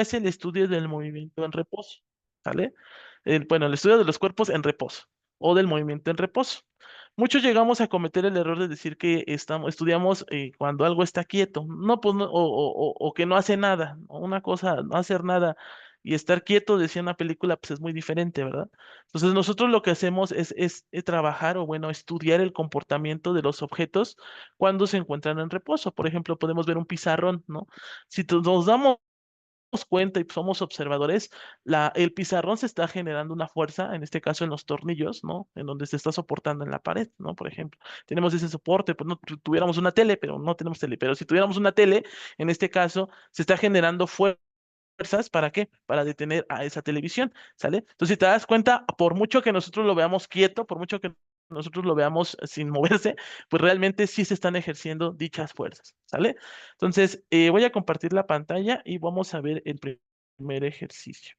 es el estudio del movimiento en reposo, ¿sale? Bueno, el estudio de los cuerpos en reposo o del movimiento en reposo. Muchos llegamos a cometer el error de decir que estudiamos cuando algo está quieto, no, pues, o que no hace nada, ¿no? Una cosa, no hacer nada y estar quieto, decía una película, pues es muy diferente, ¿verdad? Entonces nosotros lo que hacemos es trabajar o bueno, estudiar el comportamiento de los objetos cuando se encuentran en reposo. Por ejemplo, podemos ver un pizarrón, ¿no? Si nos damos cuenta y somos observadores, el pizarrón se está generando una fuerza, en este caso en los tornillos, ¿no? En donde se está soportando en la pared, ¿no? Por ejemplo, tenemos ese soporte, pues no tuviéramos una tele, pero no tenemos tele, pero si tuviéramos una tele, en este caso, se está generando fuerzas, ¿para qué? Para detener a esa televisión, ¿sale? Entonces, si te das cuenta, por mucho que nosotros lo veamos quieto, por mucho que nosotros lo veamos sin moverse, pues realmente sí se están ejerciendo dichas fuerzas, ¿sale? Entonces, voy a compartir la pantalla y vamos a ver el primer ejercicio.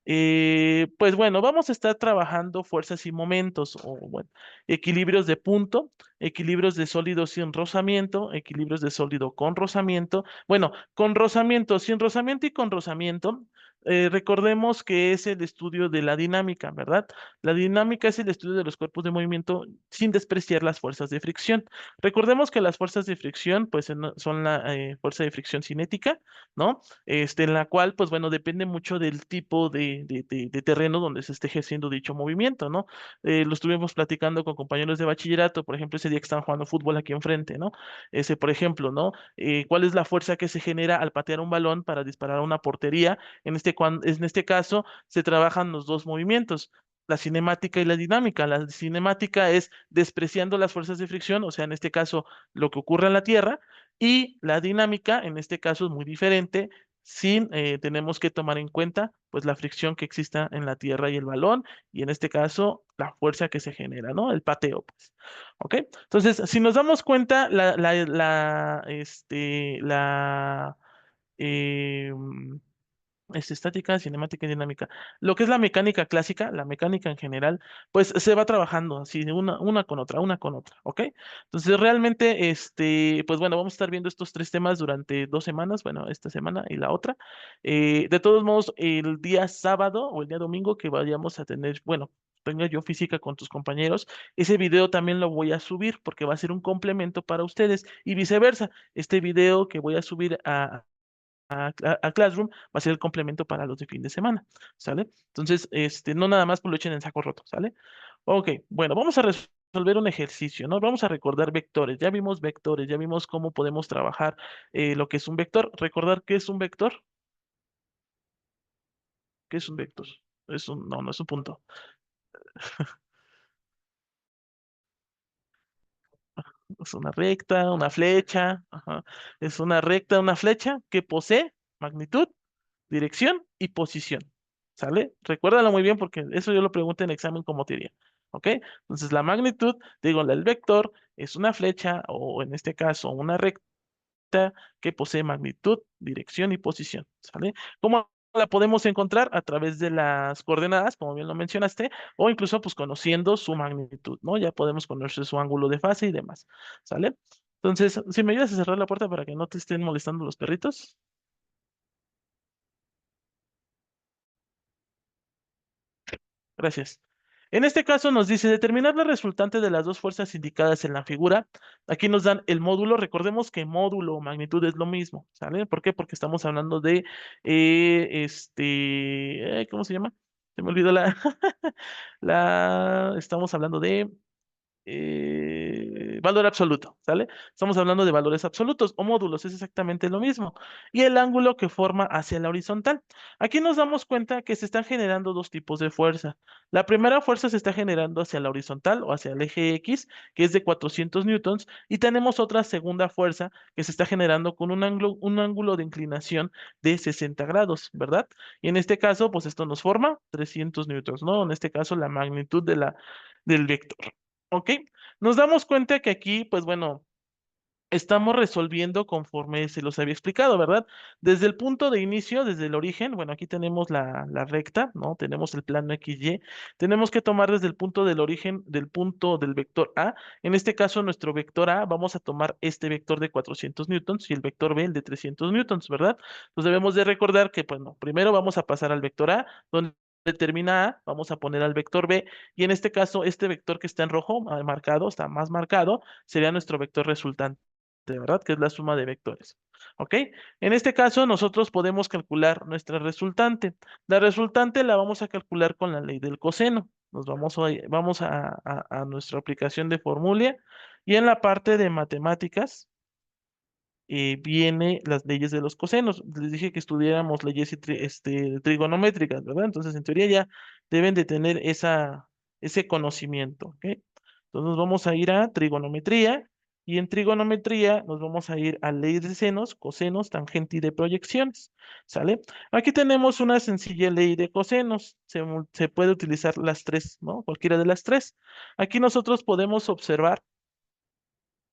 Pues bueno, vamos a estar trabajando fuerzas y momentos, o bueno, equilibrios de punto, equilibrios de sólido sin rozamiento, equilibrios de sólido con rozamiento. Bueno, con rozamiento, sin rozamiento y con rozamiento, recordemos que es el estudio de la dinámica, ¿verdad? La dinámica es el estudio de los cuerpos de movimiento sin despreciar las fuerzas de fricción. Recordemos que las fuerzas de fricción, pues son la fuerza de fricción cinética, ¿no? En la cual, pues bueno, depende mucho del tipo de terreno donde se esté ejerciendo dicho movimiento, ¿no? Lo estuvimos platicando con compañeros de bachillerato, por ejemplo, ese día que estaban jugando fútbol aquí enfrente, ¿no? Ese, por ejemplo, ¿no? ¿Cuál es la fuerza que se genera al patear un balón para disparar a una portería? En este caso, se trabajan los dos movimientos. La cinemática y la dinámica. La cinemática es despreciando las fuerzas de fricción, o sea, en este caso, lo que ocurre en la Tierra, y la dinámica, en este caso, es muy diferente. Sin, tenemos que tomar en cuenta pues la fricción que exista en la tierra y el balón, y en este caso la fuerza que se genera, ¿no? El pateo, pues. ¿Ok? Entonces, si nos damos cuenta, em, es estática, cinemática y dinámica. Lo que es la mecánica clásica, la mecánica en general, pues se va trabajando así, de una con otra, ¿ok? Entonces realmente, pues bueno, vamos a estar viendo estos tres temas durante 2 semanas, bueno, esta semana y la otra. De todos modos, el día sábado o el día domingo que vayamos a tener, bueno, tenga yo física con tus compañeros, ese video también lo voy a subir porque va a ser un complemento para ustedes y viceversa. Este video que voy a subir a Classroom va a ser el complemento para los de fin de semana, ¿sale? Entonces, no nada más pues lo echen en saco roto, ¿sale? Ok, bueno, vamos a resolver un ejercicio, ¿no? Vamos a recordar vectores. Ya vimos vectores, ya vimos cómo podemos trabajar lo que es un vector. Recordar qué es un vector. ¿Qué es un vector? No, no es un punto. Es una recta, una flecha. Ajá. Es una recta, una flecha que posee magnitud, dirección y posición. ¿Sale? Recuérdalo muy bien porque eso yo lo pregunto en examen como teoría. ¿Ok? Entonces la magnitud, digo, el vector es una flecha o en este caso una recta que posee magnitud, dirección y posición. ¿Sale? ¿Cómo la podemos encontrar? A través de las coordenadas, como bien lo mencionaste, o incluso pues conociendo su magnitud, ¿no? Ya podemos conocer su ángulo de fase y demás. ¿Sale? Entonces, si me ayudas a cerrar la puerta para que no te estén molestando los perritos. Gracias. En este caso nos dice determinar la resultante de las dos fuerzas indicadas en la figura. Aquí nos dan el módulo. Recordemos que módulo o magnitud es lo mismo, ¿sale? ¿Por qué? Porque estamos hablando de, ¿cómo se llama? Se me olvidó estamos hablando de valor absoluto, ¿sale? Estamos hablando de valores absolutos o módulos, es exactamente lo mismo. Y el ángulo que forma hacia la horizontal. Aquí nos damos cuenta que se están generando dos tipos de fuerza. La primera fuerza se está generando hacia la horizontal o hacia el eje X, que es de 400 newtons, y tenemos otra segunda fuerza que se está generando con un ángulo de inclinación de 60 grados, ¿verdad? Y en este caso, pues esto nos forma 300 newtons, ¿no? En este caso, la magnitud del vector. ¿Ok? Nos damos cuenta que aquí, pues bueno, estamos resolviendo conforme se los había explicado, ¿verdad? Desde el punto de inicio, desde el origen, bueno, aquí tenemos la recta, ¿no? Tenemos el plano XY. Tenemos que tomar desde el punto del origen, del punto del vector A. En este caso, nuestro vector A, vamos a tomar este vector de 400 newtons y el vector B, el de 300 newtons, ¿verdad? Entonces debemos de recordar que, bueno, primero vamos a pasar al vector A, donde termina A, vamos a poner al vector B, y en este caso, este vector que está en rojo, marcado, está más marcado, sería nuestro vector resultante, ¿verdad? Que es la suma de vectores. ¿Ok? En este caso, nosotros podemos calcular nuestra resultante. La resultante la vamos a calcular con la ley del coseno. Vamos a nuestra aplicación de fórmula y en la parte de matemáticas viene las leyes de los cosenos. Les dije que estudiáramos leyes trigonométricas, ¿verdad? Entonces, en teoría ya deben de tener ese conocimiento, ¿ok? Entonces, vamos a ir a trigonometría y en trigonometría nos vamos a ir a ley de senos, cosenos, tangente y de proyecciones, ¿sale? Aquí tenemos una sencilla ley de cosenos. Se puede utilizar las tres, ¿no? Cualquiera de las tres. Aquí nosotros podemos observar,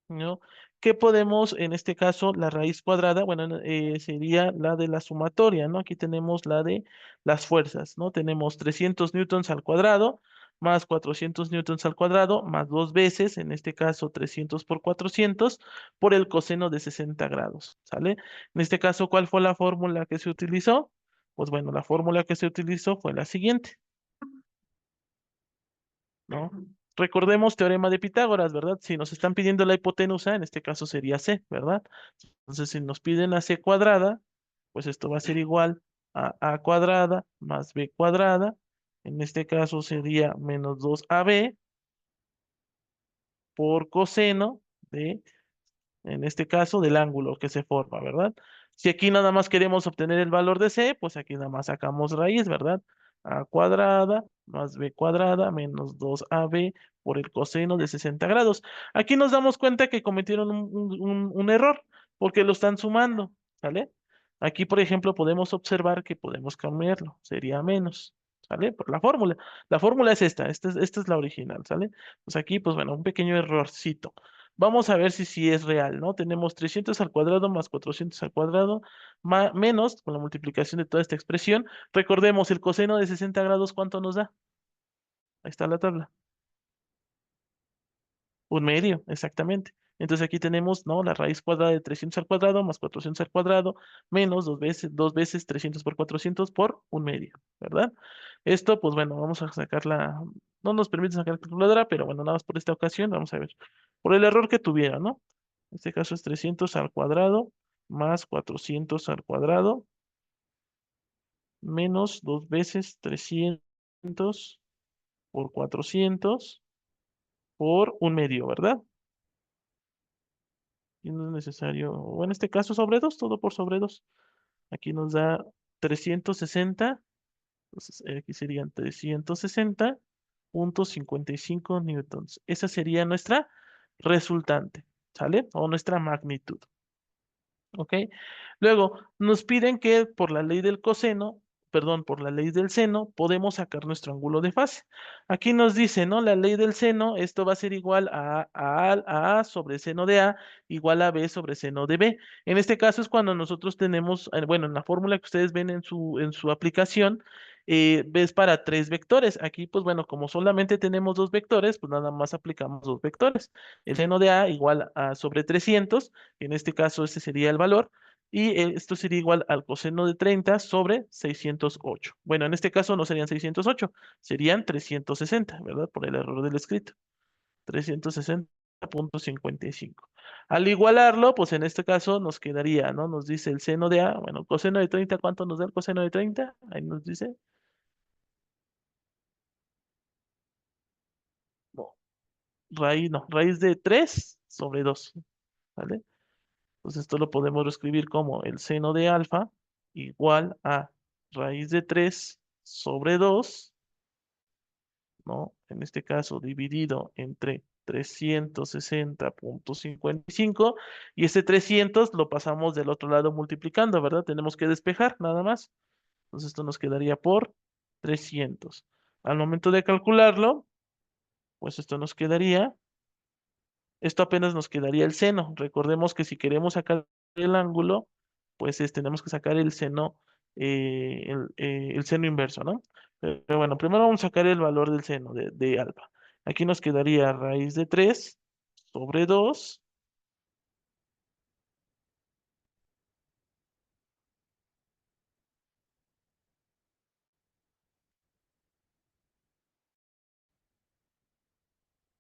¿no? ¿Qué podemos, en este caso, la raíz cuadrada? Bueno, sería la de la sumatoria, ¿no? Aquí tenemos la de las fuerzas, ¿no? Tenemos 300 newtons al cuadrado más 400 newtons al cuadrado más dos veces, en este caso 300 por 400, por el coseno de 60 grados, ¿sale? En este caso, ¿cuál fue la fórmula que se utilizó? Pues bueno, la fórmula que se utilizó fue la siguiente, ¿no? Recordemos teorema de Pitágoras, ¿verdad? Si nos están pidiendo la hipotenusa, en este caso sería C, ¿verdad? Entonces, si nos piden a C cuadrada, pues esto va a ser igual a cuadrada más B cuadrada. En este caso sería menos 2AB por coseno de, en este caso, del ángulo que se forma, ¿verdad? Si aquí nada más queremos obtener el valor de C, pues aquí nada más sacamos raíz, ¿verdad? A cuadrada más B cuadrada menos 2AB por el coseno de 60 grados. Aquí nos damos cuenta que cometieron un error porque lo están sumando, ¿sale? Aquí, por ejemplo, podemos observar que podemos cambiarlo, sería menos, ¿sale? Por la fórmula. La fórmula es esta es la original, ¿sale? Pues aquí, pues bueno, un pequeño errorcito. Vamos a ver si sí es real, ¿no? Tenemos 300 al cuadrado más 400 al cuadrado menos, con la multiplicación de toda esta expresión. Recordemos, el coseno de 60 grados, ¿cuánto nos da? Ahí está la tabla. Un medio, exactamente. Entonces aquí tenemos, ¿no? La raíz cuadrada de 300 al cuadrado más 400 al cuadrado menos dos veces 300 por 400 por un medio, ¿verdad? Esto, pues bueno, vamos a sacarla, no nos permite sacar la calculadora, pero bueno, nada más por esta ocasión, vamos a ver. Por el error que tuviera, ¿no? En este caso es 300 al cuadrado más 400 al cuadrado menos dos veces 300 por 400 por un medio, ¿verdad? Y no es necesario, o en este caso sobre 2, todo por sobre 2. Aquí nos da 360, entonces aquí serían 360,55 newtons. Esa sería nuestra resultante, ¿sale? O nuestra magnitud. ¿Ok? Luego, nos piden que por la ley del coseno, perdón, por la ley del seno, podemos sacar nuestro ángulo de fase. Aquí nos dice, ¿no? La ley del seno, esto va a ser igual a sobre seno de A, igual a B sobre seno de B. En este caso es cuando nosotros tenemos, bueno, en la fórmula que ustedes ven en su aplicación, ves para tres vectores. Aquí, pues bueno, como solamente tenemos dos vectores, pues nada más aplicamos dos vectores. El seno de A igual a sobre 300, en este caso ese sería el valor, y esto sería igual al coseno de 30 sobre 608. Bueno, en este caso no serían 608, serían 360, ¿verdad? Por el error del escrito. 360,55. Al igualarlo, pues en este caso nos quedaría, ¿no? Nos dice el seno de A, bueno, coseno de 30, ¿cuánto nos da el coseno de 30? Ahí nos dice, no, raíz, no, raíz de 3 sobre 2, ¿vale? Entonces esto lo podemos escribir como el seno de alfa igual a raíz de 3 sobre 2, ¿no? En este caso dividido entre 360,55 y este 300 lo pasamos del otro lado multiplicando, ¿verdad? Tenemos que despejar nada más. Entonces esto nos quedaría por 300. Al momento de calcularlo, pues esto nos quedaría esto apenas nos quedaría el seno. Recordemos que si queremos sacar el ángulo, pues tenemos que sacar el seno, el seno inverso, ¿no? Pero bueno, primero vamos a sacar el valor del seno de alfa. Aquí nos quedaría raíz de 3 sobre 2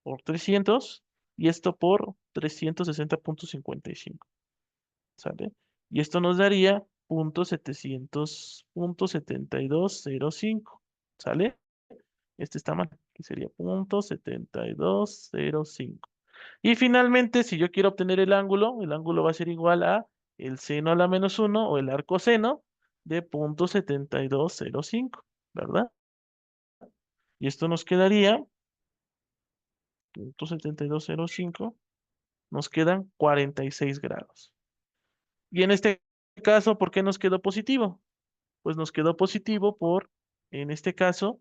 por 300 y esto por 360,55, ¿sale? Y esto nos daría 0.700, 0.7205, ¿sale? Está mal, que sería 0.7205. Y finalmente, si yo quiero obtener el ángulo va a ser igual a el seno a la -1 o el arcoseno de 0.7205, ¿verdad? Y esto nos quedaría 0.7205, nos quedan 46 grados. Y en este caso, ¿por qué nos quedó positivo? Pues nos quedó positivo en este caso,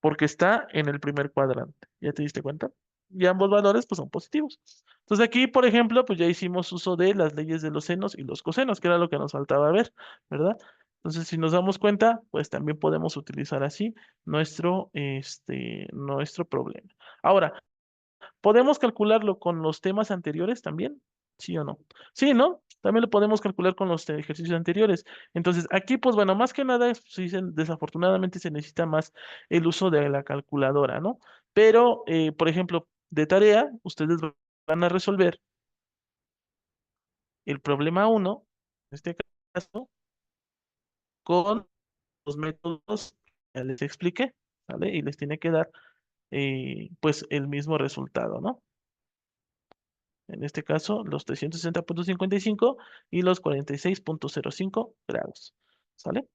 porque está en el primer cuadrante. ¿Ya te diste cuenta? Y ambos valores pues son positivos. Entonces aquí, por ejemplo, pues ya hicimos uso de las leyes de los senos y los cosenos, que era lo que nos faltaba ver, ¿verdad? Entonces, si nos damos cuenta, pues también podemos utilizar así nuestro problema. Ahora, ¿podemos calcularlo con los temas anteriores también? ¿Sí o no? Sí, ¿no? También lo podemos calcular con los ejercicios anteriores. Entonces, aquí, pues bueno, más que nada, sí desafortunadamente se necesita más el uso de la calculadora, ¿no? Pero, por ejemplo, de tarea, ustedes van a resolver el problema uno, en este caso, con los métodos que ya les expliqué, ¿vale? Y les tiene que dar, pues, el mismo resultado, ¿no? En este caso, los 360,55 y los 46,05 grados. ¿Sale?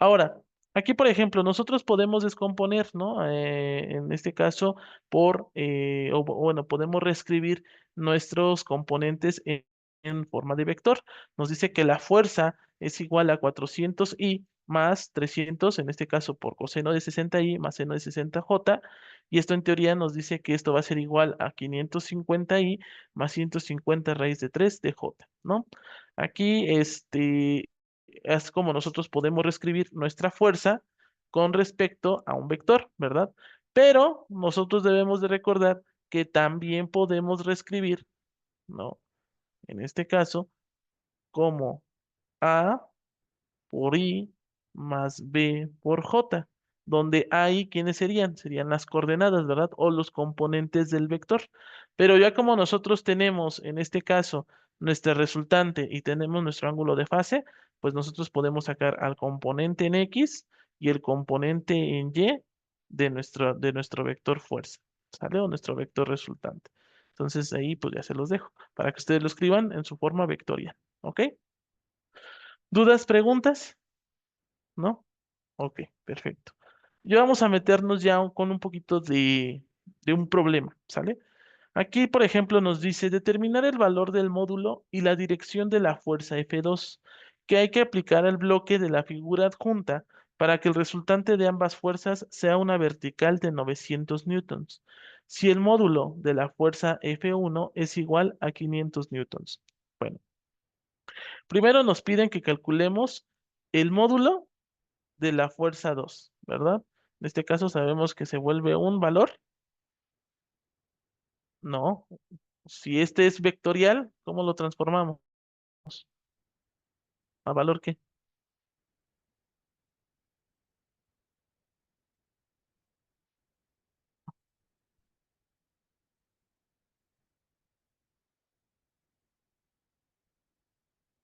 Ahora, aquí, por ejemplo, nosotros podemos descomponer, ¿no? En este caso, bueno, podemos reescribir nuestros componentes en forma de vector. Nos dice que la fuerza es igual a 400i más 300, en este caso por coseno de 60i más seno de 60j, y esto en teoría nos dice que esto va a ser igual a 550i más 150 raíz de 3 de j, ¿no? Aquí, es como nosotros podemos reescribir nuestra fuerza con respecto a un vector, ¿verdad? Pero nosotros debemos de recordar que también podemos reescribir, ¿no? En este caso, como A por I más B por J, donde ahí, ¿quiénes serían? Serían las coordenadas, ¿verdad? O los componentes del vector. Pero ya como nosotros tenemos, en este caso, nuestra resultante y tenemos nuestro ángulo de fase, pues nosotros podemos sacar al componente en X y el componente en Y de nuestro vector fuerza, ¿sale? O nuestro vector resultante. Entonces ahí pues ya se los dejo, para que ustedes lo escriban en su forma vectorial, ¿ok? ¿Dudas, preguntas? ¿No? Ok, perfecto. Ya vamos a meternos ya con un poquito de un problema, ¿sale? Aquí, por ejemplo, nos dice determinar el valor del módulo y la dirección de la fuerza F2, que hay que aplicar al bloque de la figura adjunta para que el resultante de ambas fuerzas sea una vertical de 900 newtons, si el módulo de la fuerza F1 es igual a 500 newtons. Bueno, primero nos piden que calculemos el módulo de la fuerza 2, ¿verdad? En este caso sabemos que se vuelve un valor. No. Si este es vectorial, ¿cómo lo transformamos? ¿A valor qué?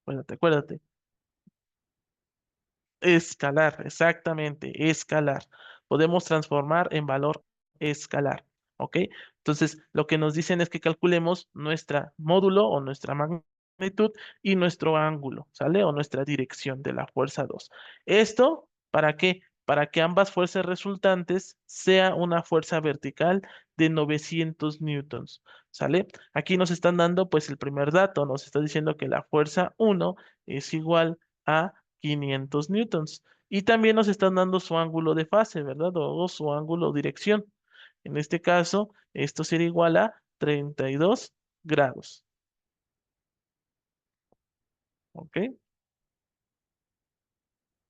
Acuérdate, acuérdate. Escalar, exactamente, escalar. Podemos transformar en valor escalar, ¿ok? Entonces, lo que nos dicen es que calculemos nuestra módulo o nuestra magnitud y nuestro ángulo, ¿sale? O nuestra dirección de la fuerza 2. ¿Esto para qué? Para que ambas fuerzas resultantes sea una fuerza vertical de 900 newtons, ¿sale? Aquí nos están dando pues el primer dato, nos está diciendo que la fuerza 1 es igual a 500 newtons. Y también nos están dando su ángulo de fase, ¿verdad? O su ángulo de dirección. En este caso, esto sería igual a 32 grados. ¿Ok?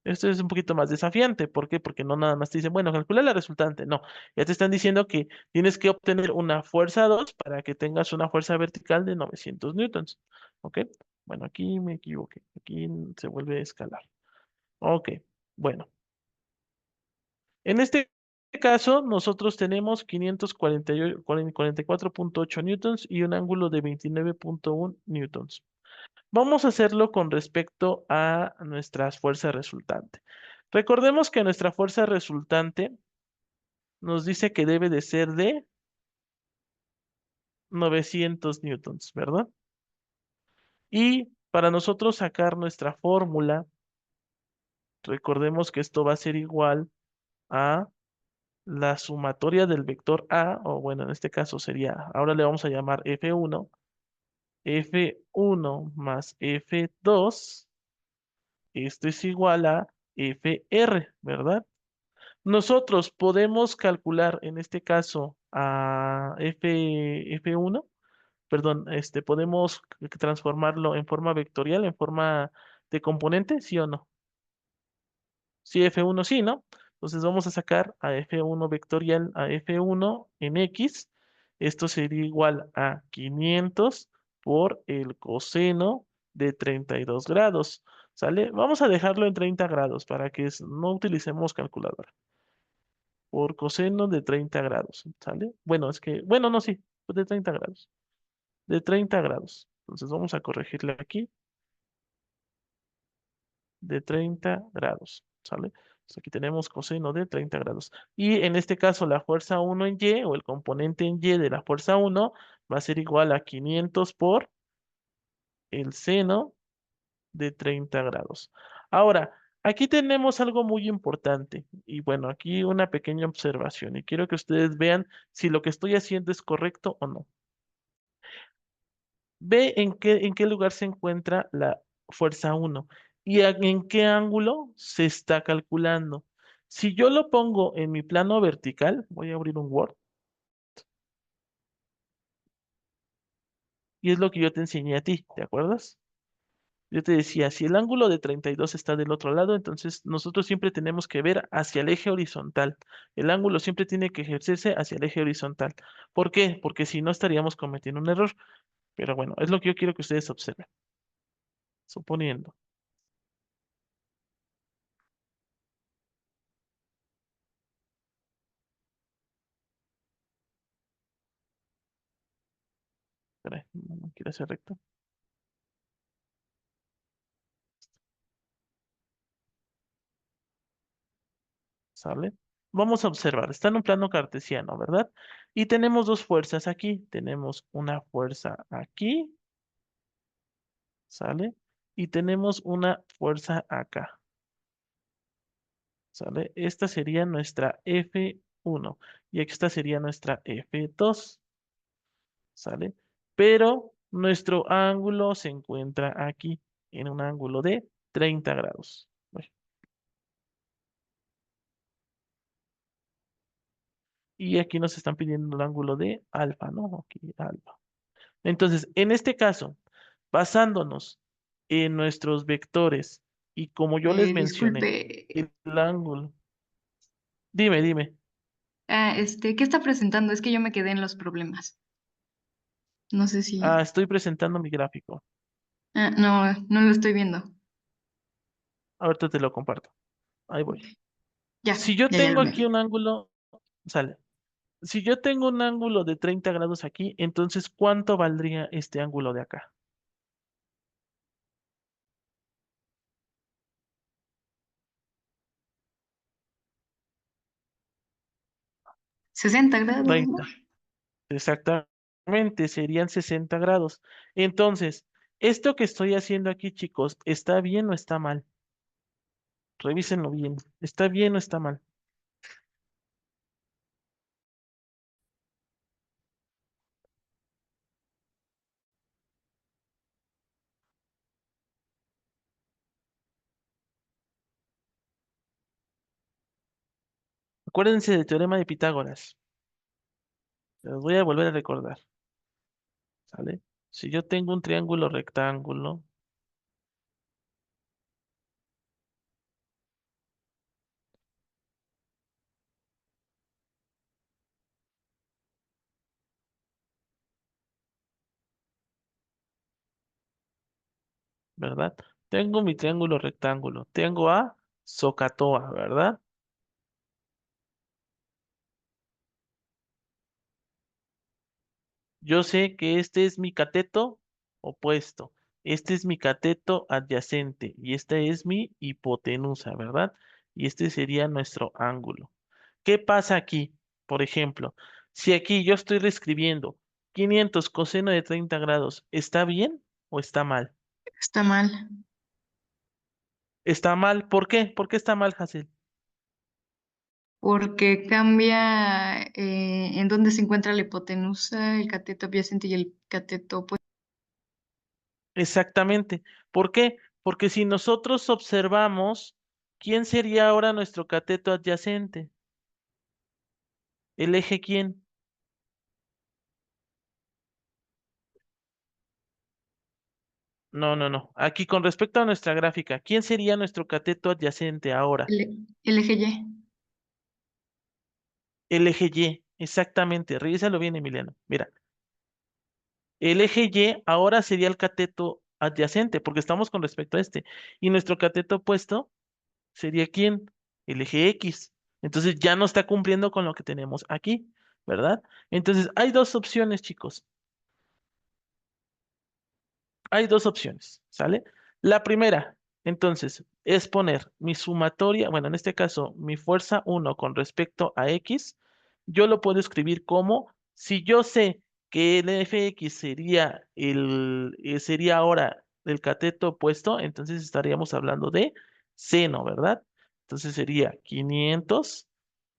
Esto es un poquito más desafiante. ¿Por qué? Porque no nada más te dicen, bueno, calcula la resultante. No, ya te están diciendo que tienes que obtener una fuerza 2 para que tengas una fuerza vertical de 900 newtons. ¿Ok? Bueno, aquí me equivoqué. Aquí se vuelve a escalar. Ok, bueno. En este caso, nosotros tenemos 544.8 newtons y un ángulo de 29.1 newtons. Vamos a hacerlo con respecto a nuestra fuerza resultante. Recordemos que nuestra fuerza resultante nos dice que debe de ser de 900 newtons, ¿verdad? Y para nosotros sacar nuestra fórmula, recordemos que esto va a ser igual a la sumatoria del vector A, o bueno, en este caso sería, ahora le vamos a llamar F1, F1 más F2, esto es igual a FR, ¿verdad? Nosotros podemos calcular en este caso a F1, perdón, podemos transformarlo en forma vectorial, en forma de componente, ¿sí o no? Sí, F1 sí, ¿no? Entonces vamos a sacar a F1 vectorial a F1 en X. Esto sería igual a 500 por el coseno de 32 grados. ¿Sale? Vamos a dejarlo en 30 grados para que no utilicemos calculadora. Por coseno de 30 grados. ¿Sale? Bueno, bueno, no, sí, de 30 grados. De 30 grados. Entonces vamos a corregirle aquí de 30 grados, ¿sale? Entonces aquí tenemos coseno de 30 grados. Y en este caso la fuerza 1 en Y o el componente en Y de la fuerza 1 va a ser igual a 500 por el seno de 30 grados. Ahora, aquí tenemos algo muy importante y bueno, aquí una pequeña observación y quiero que ustedes vean si lo que estoy haciendo es correcto o no. Ve en qué lugar se encuentra la fuerza 1 y en qué ángulo se está calculando. Si yo lo pongo en mi plano vertical, voy a abrir un Word, y es lo que yo te enseñé a ti, ¿te acuerdas? Yo te decía, si el ángulo de 32 está del otro lado, entonces nosotros siempre tenemos que ver hacia el eje horizontal. El ángulo siempre tiene que ejercerse hacia el eje horizontal. ¿Por qué? Porque si no estaríamos cometiendo un error. Pero bueno, es lo que yo quiero que ustedes observen. Suponiendo. Espera, no quiero hacer recto. ¿Sale? Vamos a observar, está en un plano cartesiano, ¿verdad? Y tenemos dos fuerzas aquí. Tenemos una fuerza aquí, ¿sale? Y tenemos una fuerza acá, ¿sale? Esta sería nuestra F1 y esta sería nuestra F2, ¿sale? Pero nuestro ángulo se encuentra aquí, en un ángulo de 30 grados. Bueno, y aquí nos están pidiendo el ángulo de alfa, ¿no? Aquí, alfa. Entonces, en este caso, basándonos en nuestros vectores y como yo les mencioné, Disculpe, el ángulo, dime, ¿qué está presentando? Es que yo me quedé en los problemas. No sé si... estoy presentando mi gráfico, No, no lo estoy viendo. ahorita te lo comparto, ahí Ok. voy. Ya, Si yo ya tengo lo veo. aquí un ángulo, sale, si yo tengo un ángulo de 30 grados aquí, entonces ¿cuánto valdría este ángulo de acá? 60 grados, ¿no? 30, exactamente, serían 60 grados. Entonces, esto que estoy haciendo aquí, chicos, ¿está bien o está mal? Revísenlo bien. ¿Está bien o está mal? Acuérdense del teorema de Pitágoras. Se los voy a volver a recordar. ¿sale? Si yo tengo un triángulo rectángulo, ¿verdad? Tengo mi triángulo rectángulo, tengo a Socotoa, ¿verdad? Yo sé que este es mi cateto opuesto, este es mi cateto adyacente y esta es mi hipotenusa, ¿verdad? Y este sería nuestro ángulo. ¿Qué pasa aquí? Por ejemplo, si aquí yo estoy reescribiendo 500 coseno de 30 grados, ¿está bien o está mal? Está mal, Está mal, ¿por qué? ¿Por qué está mal, Hazel? porque cambia en dónde se encuentra la hipotenusa, el cateto adyacente y el cateto opuesto. Exactamente. ¿Por qué? Porque si nosotros observamos, ¿quién sería ahora nuestro cateto adyacente? ¿El eje quién? No, no, no. Aquí con respecto a nuestra gráfica, ¿quién sería nuestro cateto adyacente ahora? El eje Y. El eje Y. Exactamente. Revísalo bien, Emiliano. Mira, el eje Y ahora sería el cateto adyacente, porque estamos con respecto a este. Y nuestro cateto opuesto sería ¿quién? El eje X. Entonces ya no está cumpliendo con lo que tenemos aquí, ¿verdad? Entonces hay dos opciones, chicos. Hay dos opciones, ¿sale? La primera, entonces, es poner mi sumatoria, bueno, en este caso, mi fuerza 1 con respecto a X, yo lo puedo escribir como, si yo sé que el Fx sería sería ahora el cateto opuesto, entonces estaríamos hablando de seno, ¿verdad? Entonces sería 500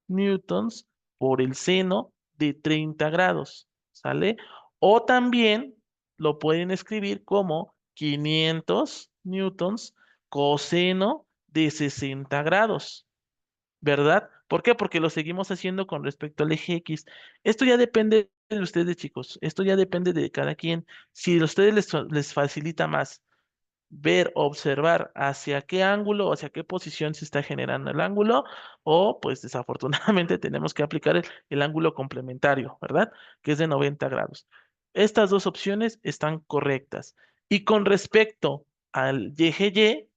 newtons por el seno de 30 grados, ¿sale? O también lo pueden escribir como 500 newtons coseno de 60 grados, ¿verdad? ¿Por qué? Porque lo seguimos haciendo con respecto al eje X. Esto ya depende de ustedes, chicos. Esto ya depende de cada quien. Si a ustedes les facilita más ver, observar hacia qué ángulo o hacia qué posición se está generando el ángulo, o pues desafortunadamente tenemos que aplicar el ángulo complementario, ¿verdad? Que es de 90 grados. Estas dos opciones están correctas. Y con respecto al eje Y,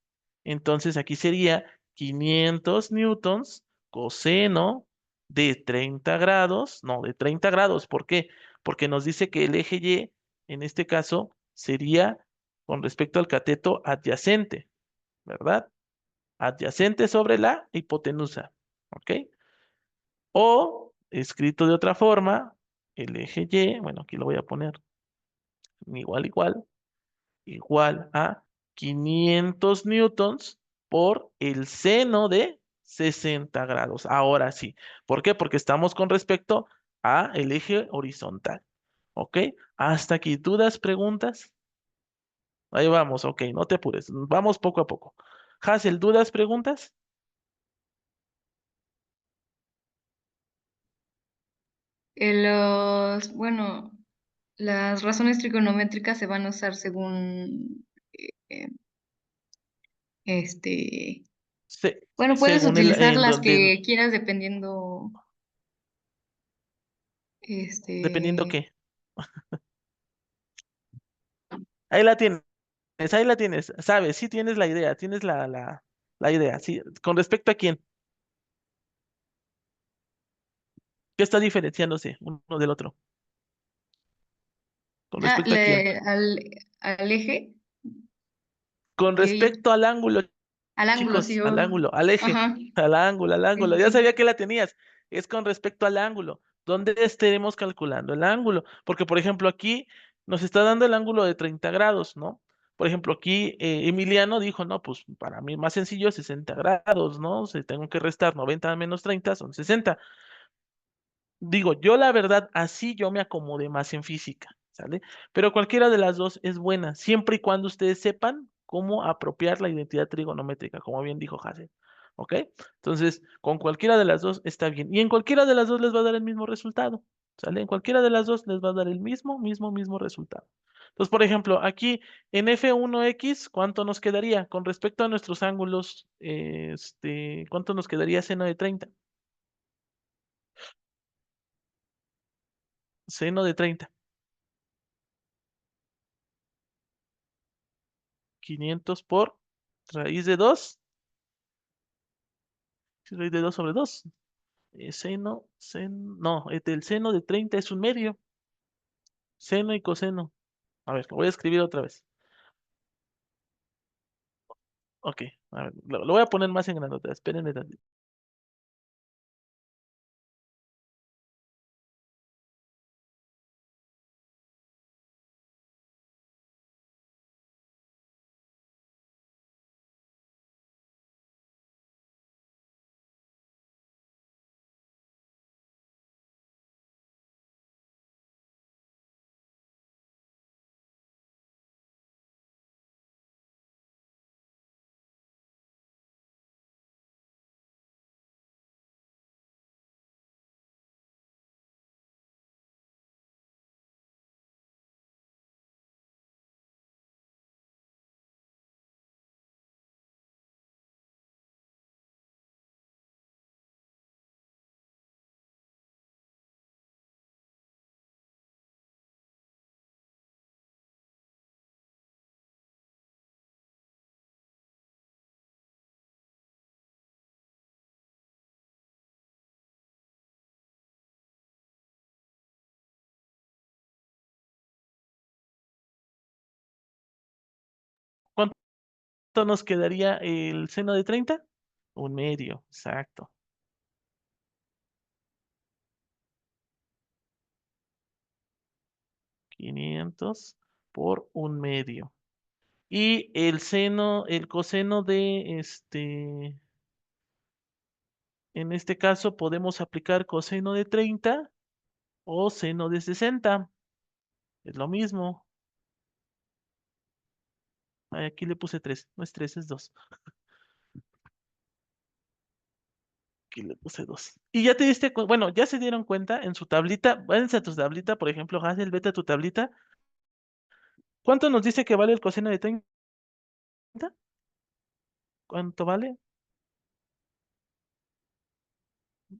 entonces aquí sería 500 newtons coseno de 30 grados, no, de 30 grados. ¿Por qué? Porque nos dice que el eje Y, en este caso, sería con respecto al cateto adyacente, ¿verdad? Adyacente sobre la hipotenusa, ¿ok? O, escrito de otra forma, el eje Y, bueno, aquí lo voy a poner igual, igual, igual a 500 newtons por el seno de 60 grados. Ahora sí. ¿Por qué? Porque estamos con respecto a el eje horizontal, ¿ok? Hasta aquí, ¿dudas, preguntas? Ahí vamos, ok, no te apures, vamos poco a poco. Hazel, ¿dudas, preguntas? Bueno, las razones trigonométricas se van a usar según, eh, este, bueno, puedes Según utilizar las que quieras dependiendo, dependiendo este, qué. Ahí ahí la tienes, sabes, sí tienes la idea, tienes la idea, sí. ¿Con respecto a quién? ¿Qué está diferenciándose uno del otro? ¿Con ah, respecto a quién? al eje, Con y respecto al ángulo, al ángulo, sí, chicos, al ángulo, al eje, ajá, al sí, ángulo. sí, Ya sabía sí. que la tenías. Es con respecto al ángulo. ¿Dónde estaremos calculando el ángulo? Porque, por ejemplo, aquí nos está dando el ángulo de 30 grados, ¿no? Por ejemplo, aquí Emiliano dijo, no, pues para mí más sencillo 60 grados, ¿no? Si tengo que restar 90 menos 30 son 60. Digo, yo la verdad, así yo me acomodé más en física, ¿sale? Pero cualquiera de las dos es buena, siempre y cuando ustedes sepan cómo apropiar la identidad trigonométrica, como bien dijo Hazel, ¿ok? Entonces, con cualquiera de las dos está bien. Y en cualquiera de las dos les va a dar el mismo resultado, ¿Sale? En cualquiera de las dos les va a dar el mismo resultado. Entonces, por ejemplo, aquí en F1X, ¿cuánto nos quedaría? Con respecto a nuestros ángulos, ¿cuánto nos quedaría seno de 30? Seno de 30. 500 por raíz de 2. Raíz de 2 sobre 2. No, el seno de 30 es un medio. Seno y coseno. A ver, lo voy a escribir otra vez. Ok, a ver, lo voy a poner más en grandote. Espérenme tantito. ¿Cuánto nos quedaría el seno de 30? Un medio, exacto. 500 por un medio. Y el coseno de en este caso podemos aplicar coseno de 30 o seno de 60. Es lo mismo. Aquí le puse 3. No es 3, es 2. Aquí le puse 2. Y ya te diste cuenta, bueno, ya se dieron cuenta en su tablita. Váyanse a tu tablita, por ejemplo, Hazel, vete a tu tablita. ¿Cuánto nos dice que vale el coseno de 30? ¿Cuánto vale?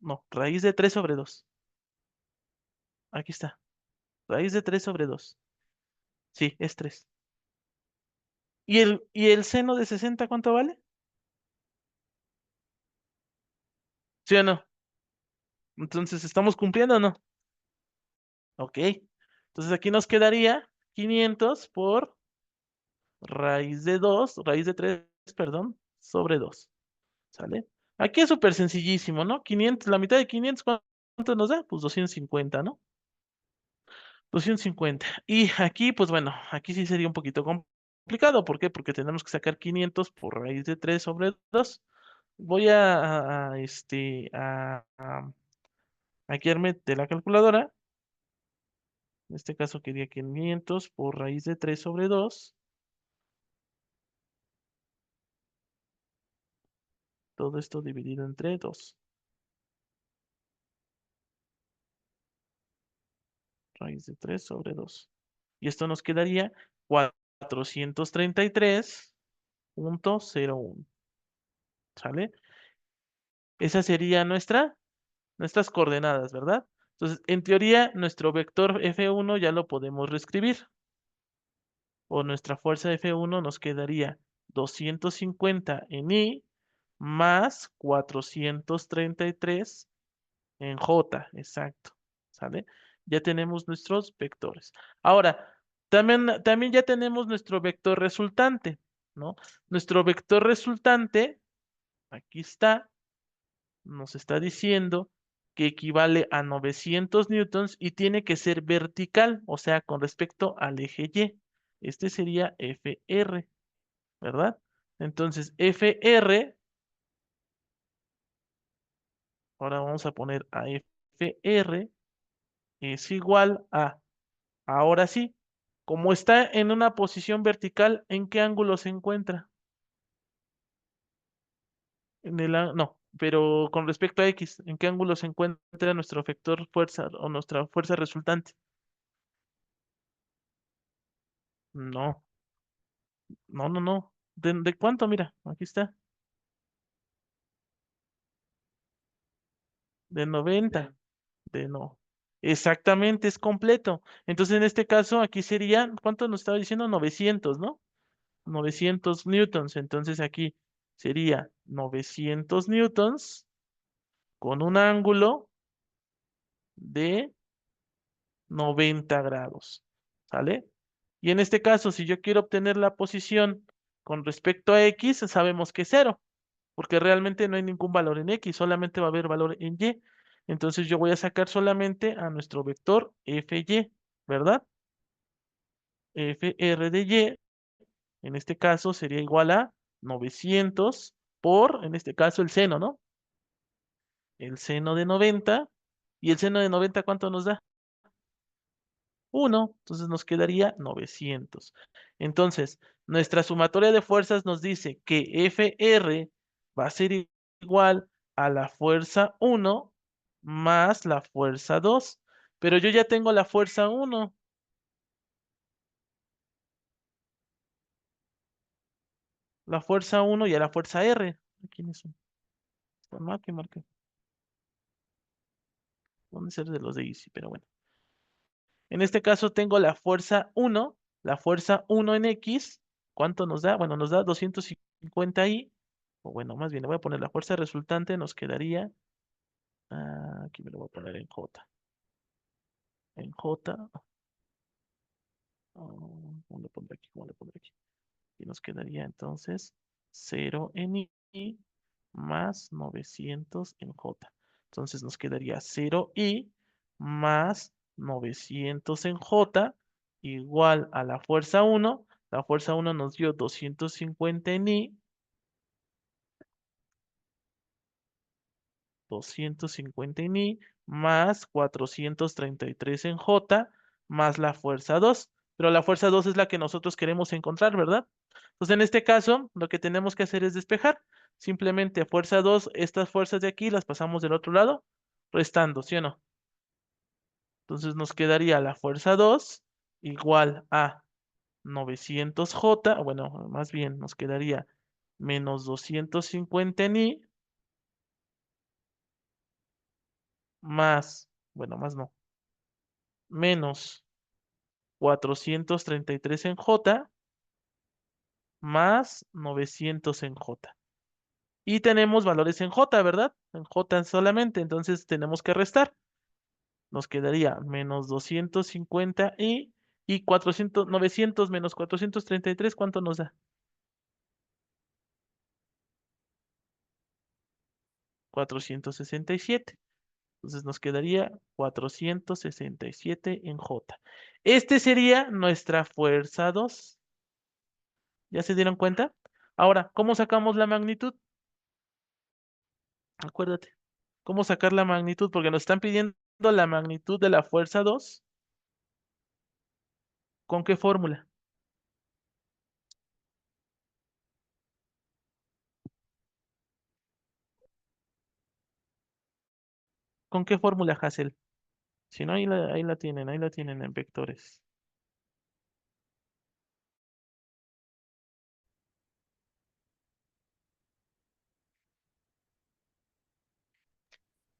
No, raíz de 3 sobre 2. Aquí está. Raíz de 3 sobre 2. Sí, es 3. ¿Y el seno de 60 cuánto vale? ¿Sí o no? Entonces, ¿estamos cumpliendo o no? Ok. Entonces aquí nos quedaría 500 por raíz de 2, raíz de 3, perdón, sobre 2. ¿Sale? Aquí es súper sencillísimo, ¿no? 500, la mitad de 500, ¿cuánto nos da? Pues 250, ¿no? 250. Y aquí, pues bueno, aquí sí sería un poquito complicado. ¿Por qué? Porque tenemos que sacar 500 por raíz de 3 sobre 2. Voy a guiarme de la calculadora. En este caso quería 500 por raíz de 3 sobre 2. Todo esto dividido entre 2. Raíz de 3 sobre 2. Y esto nos quedaría 433,01. ¿Sale? Esa sería nuestras coordenadas, ¿verdad? Entonces, en teoría, nuestro vector F1 ya lo podemos reescribir. O nuestra fuerza F1 nos quedaría 250 en I más 433 en J, exacto. ¿Sale? Ya tenemos nuestros vectores. Ahora, también ya tenemos nuestro vector resultante, ¿no? Nuestro vector resultante, aquí está, nos está diciendo que equivale a 900 newtons y tiene que ser vertical, o sea, con respecto al eje Y. Este sería FR, ¿verdad? Entonces, FR, ahora vamos a poner a FR, es igual a, ahora sí, como está en una posición vertical, ¿en qué ángulo se encuentra? No, pero con respecto a X, ¿en qué ángulo se encuentra nuestro vector fuerza o nuestra fuerza resultante? No, no, no, no. ¿De cuánto? Mira, aquí está. De 90. De no. Exactamente, es completo. Entonces, en este caso, aquí sería, ¿cuánto nos estaba diciendo? 900, ¿no? 900 newtons. Entonces, aquí sería 900 newtons con un ángulo de 90 grados. ¿Sale? Y en este caso, si yo quiero obtener la posición con respecto a X, sabemos que es cero, porque realmente no hay ningún valor en X, solamente va a haber valor en Y. Entonces yo voy a sacar solamente a nuestro vector FY, ¿verdad? FR de Y, en este caso sería igual a 900 por, en este caso, el seno, ¿no? El seno de 90. ¿Y el seno de 90 cuánto nos da? 1, entonces nos quedaría 900. Entonces, nuestra sumatoria de fuerzas nos dice que FR va a ser igual a la fuerza 1 más la fuerza 2. Pero yo ya tengo la fuerza 1, la fuerza 1 y a la fuerza R. ¿Quiénes son? Marque, marque. Van a ser de los de Easy, pero bueno. En este caso tengo la fuerza 1 en X. ¿Cuánto nos da? Bueno, nos da 250i. O bueno, más bien le voy a poner la fuerza resultante, nos quedaría, aquí me lo voy a poner en J. En J, ¿cómo le pondré aquí? ¿Cómo le pondré aquí? Y nos quedaría entonces 0 en I más 900 en J. Entonces nos quedaría 0i más 900 en J igual a la fuerza 1. La fuerza 1 nos dio 250 en I, 250 en I más 433 en J más la fuerza 2. Pero la fuerza 2 es la que nosotros queremos encontrar, ¿verdad? Entonces, en este caso, lo que tenemos que hacer es despejar. Simplemente fuerza 2, estas fuerzas de aquí las pasamos del otro lado, restando, ¿sí o no? Entonces nos quedaría la fuerza 2 igual a 900J, bueno, más bien nos quedaría menos 250 en I más, bueno, más no, menos 433 en J más 900 en J. Y tenemos valores en J, ¿verdad? En J solamente, entonces tenemos que restar. Nos quedaría menos 250 y 400, 900 menos 433, ¿cuánto nos da? 467. Entonces nos quedaría 467 en J. Este sería nuestra fuerza 2. ¿Ya se dieron cuenta? Ahora, ¿cómo sacamos la magnitud? Acuérdate. ¿Cómo sacar la magnitud? Porque nos están pidiendo la magnitud de la fuerza 2. ¿Con qué fórmula? ¿Con qué fórmula, Hassel? Si no, ahí la tienen en vectores.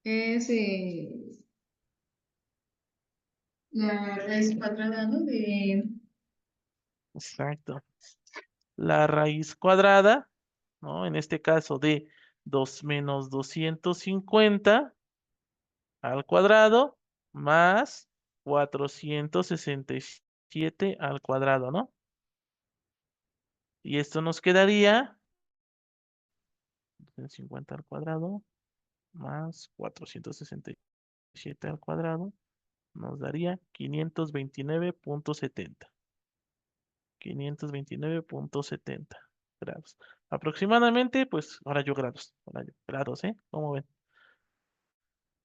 Es la raíz cuadrada, ¿no? Exacto. La raíz cuadrada, ¿no? En este caso de 2 menos 250 al cuadrado más 467 al cuadrado, ¿no? Y esto nos quedaría 50 al cuadrado más 467 al cuadrado, nos daría 529.70. 529.70 grados. Aproximadamente, pues, ahora yo, grados, ¿eh? ¿Cómo ven?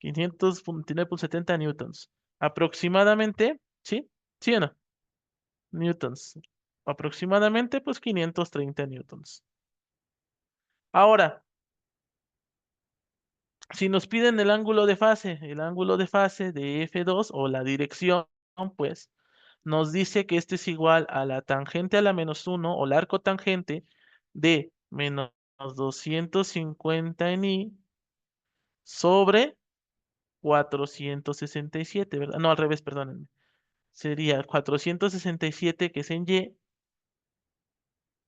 529.70 newtons. Aproximadamente, ¿sí? ¿Sí o no? Newtons. Aproximadamente, pues, 530 newtons. Ahora, Si nos piden el ángulo de fase de F2 o la dirección, pues nos dice que este es igual a la tangente a la menos uno o el arco tangente de menos 250 en I sobre 467, ¿verdad? No, al revés, perdónenme. Sería 467 que es en Y,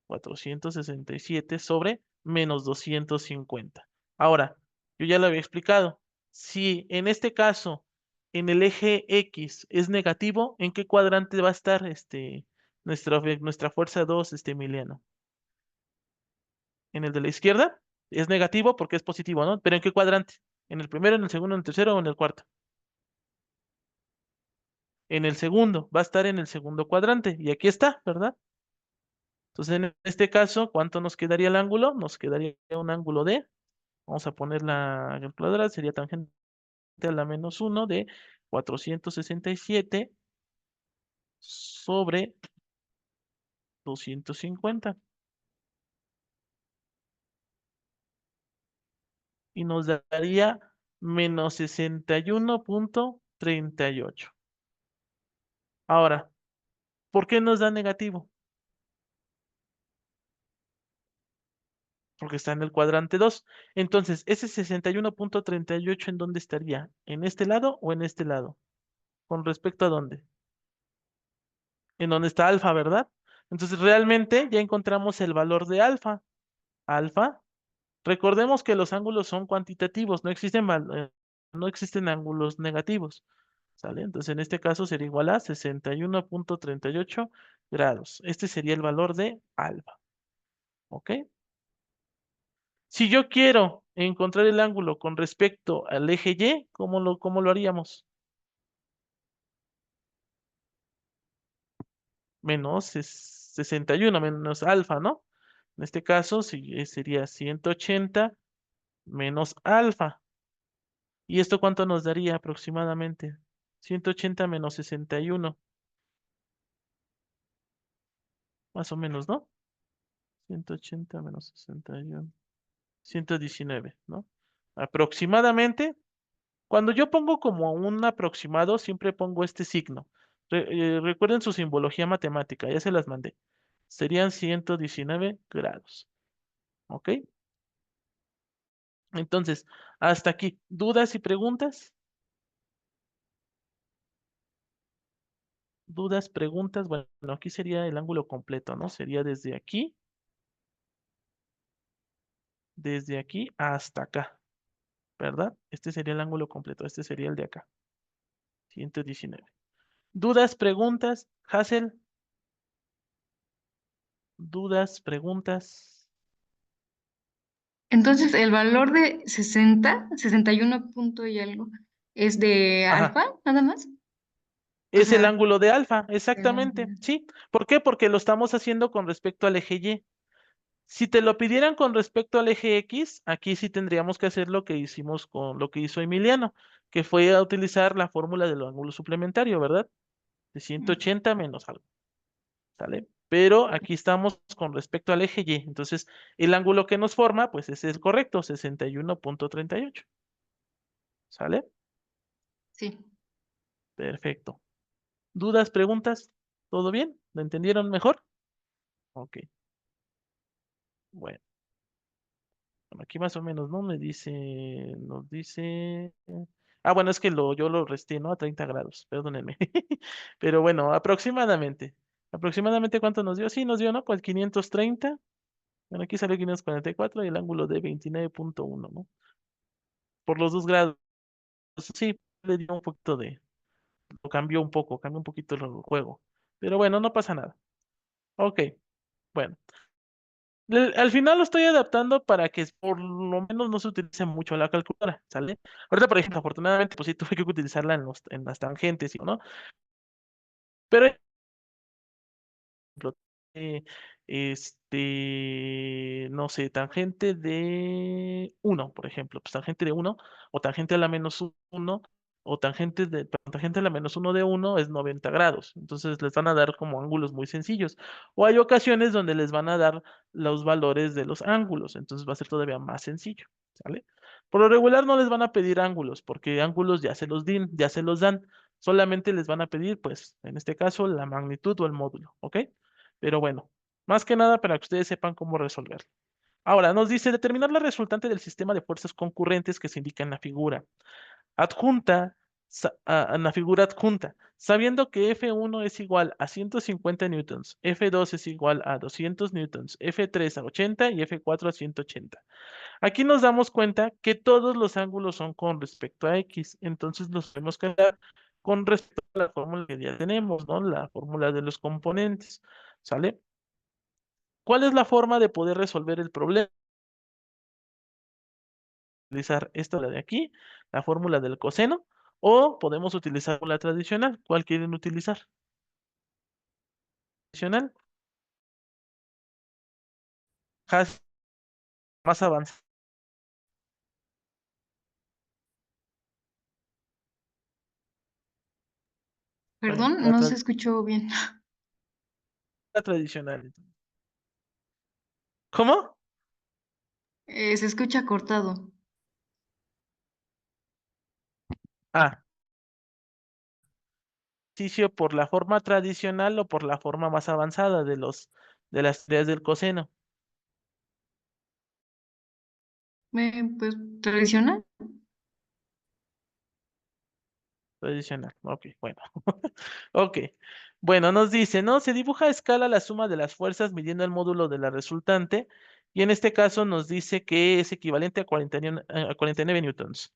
467 sobre menos 250. Ahora, yo ya lo había explicado. Si en este caso, en el eje X es negativo, ¿en qué cuadrante va a estar nuestra fuerza 2, Emiliano? ¿En el de la izquierda? Es negativo porque es positivo, ¿no? ¿Pero en qué cuadrante? ¿En el primero, en el segundo, en el tercero o en el cuarto? En el segundo, va a estar en el segundo cuadrante. Y aquí está, ¿verdad? Entonces, en este caso, ¿cuánto nos quedaría el ángulo? Nos quedaría un ángulo de, vamos a poner la calculadora, sería tangente a la menos uno de 467 sobre 250. Y nos daría menos 61,38. Ahora, ¿por qué nos da negativo? Porque está en el cuadrante 2. Entonces, ese 61,38, ¿en dónde estaría? ¿En este lado o en este lado? ¿Con respecto a dónde? En donde está alfa, ¿verdad? Entonces, realmente ya encontramos el valor de alfa. Alfa, recordemos que los ángulos son cuantitativos, no existen ángulos negativos, ¿sale? Entonces, en este caso sería igual a 61,38 grados. Este sería el valor de alfa, ¿ok? Si yo quiero encontrar el ángulo con respecto al eje Y, ¿cómo lo haríamos? Menos 61 menos alfa, ¿no? En este caso sería 180 menos alfa. ¿Y esto cuánto nos daría aproximadamente? 180 menos 61, más o menos, ¿no? 180 menos 61, 119, ¿no? Aproximadamente, cuando yo pongo como un aproximado, siempre pongo este signo. Recuerden su simbología matemática, ya se las mandé. Serían 119 grados, ¿ok? Entonces, hasta aquí. ¿Dudas y preguntas? ¿Dudas, preguntas? Bueno, aquí sería el ángulo completo, ¿no? Sería desde aquí hasta acá, ¿verdad? Este sería el ángulo completo, este sería el de acá, 119. ¿Dudas, preguntas? Hassel, ¿dudas, preguntas? Entonces, el valor de 61 punto y algo, ¿es de Ajá, alfa, nada más? O es el sea, ángulo de alfa, el exactamente, ángulo. ¿sí? ¿Por qué? Porque lo estamos haciendo con respecto al eje Y. Si te lo pidieran con respecto al eje X, aquí sí tendríamos que hacer lo que hicimos con lo que hizo Emiliano, que fue a utilizar la fórmula del ángulo suplementario, ¿verdad? De 180 menos algo, ¿sale? Pero aquí estamos con respecto al eje Y. Entonces, el ángulo que nos forma, pues ese es el correcto, 61,38. ¿Sale? Sí. Perfecto. ¿Dudas, preguntas? ¿Todo bien? ¿Lo entendieron mejor? Ok, bueno. Aquí más o menos, ¿no? Nos dice... bueno, es que yo lo resté, ¿no? A 30 grados, perdónenme. Pero bueno, aproximadamente. ¿Aproximadamente cuánto nos dio? Sí, nos dio, ¿no? Pues 530. Bueno, aquí salió 544 y el ángulo de 29,1, ¿no? Por los 2 grados. Sí, le dio un poquito lo cambió un poquito el juego. Pero bueno, no pasa nada. Ok, bueno. Al final lo estoy adaptando para que por lo menos no se utilice mucho la calculadora, ¿sale? Ahorita, por ejemplo, afortunadamente, pues sí tuve que utilizarla en las tangentes, ¿no? Pero, por ejemplo, eh, no sé, tangente de uno, por ejemplo, pues tangente de uno o tangente a la menos uno. o tangente a la -1 de 1 es 90 grados. Entonces les van a dar como ángulos muy sencillos. O hay ocasiones donde les van a dar los valores de los ángulos. Entonces va a ser todavía más sencillo. ¿Sale? Por lo regular no les van a pedir ángulos, porque ángulos ya se los dan. Solamente les van a pedir, pues, en este caso, la magnitud o el módulo. ¿Ok? Pero bueno, más que nada para que ustedes sepan cómo resolverlo. Ahora, nos dice determinar la resultante del sistema de fuerzas concurrentes que se indica en la figura. Adjunta, en la figura adjunta, sabiendo que F1 es igual a 150 newtons, F2 es igual a 200 newtons, F3 a 80 y F4 a 180. Aquí nos damos cuenta que todos los ángulos son con respecto a X, entonces los tenemos que dar con respecto a la fórmula que ya tenemos, ¿no? La fórmula de los componentes, ¿sale? ¿Cuál es la forma de poder resolver el problema? Utilizar esta de aquí, la fórmula del coseno, o podemos utilizar la tradicional. ¿Cuál quieren utilizar? Tradicional, has- más avanzada. Bueno, Perdón, no se escuchó bien. la tradicional. ¿Cómo? Se escucha cortado. Ah, ejercicio por la forma tradicional o por la forma más avanzada de las teorías del coseno. Pues tradicional. Tradicional. Ok, bueno. Ok. Bueno, nos dice, ¿no? Se dibuja a escala la suma de las fuerzas midiendo el módulo de la resultante. Y en este caso nos dice que es equivalente a 49 newtons.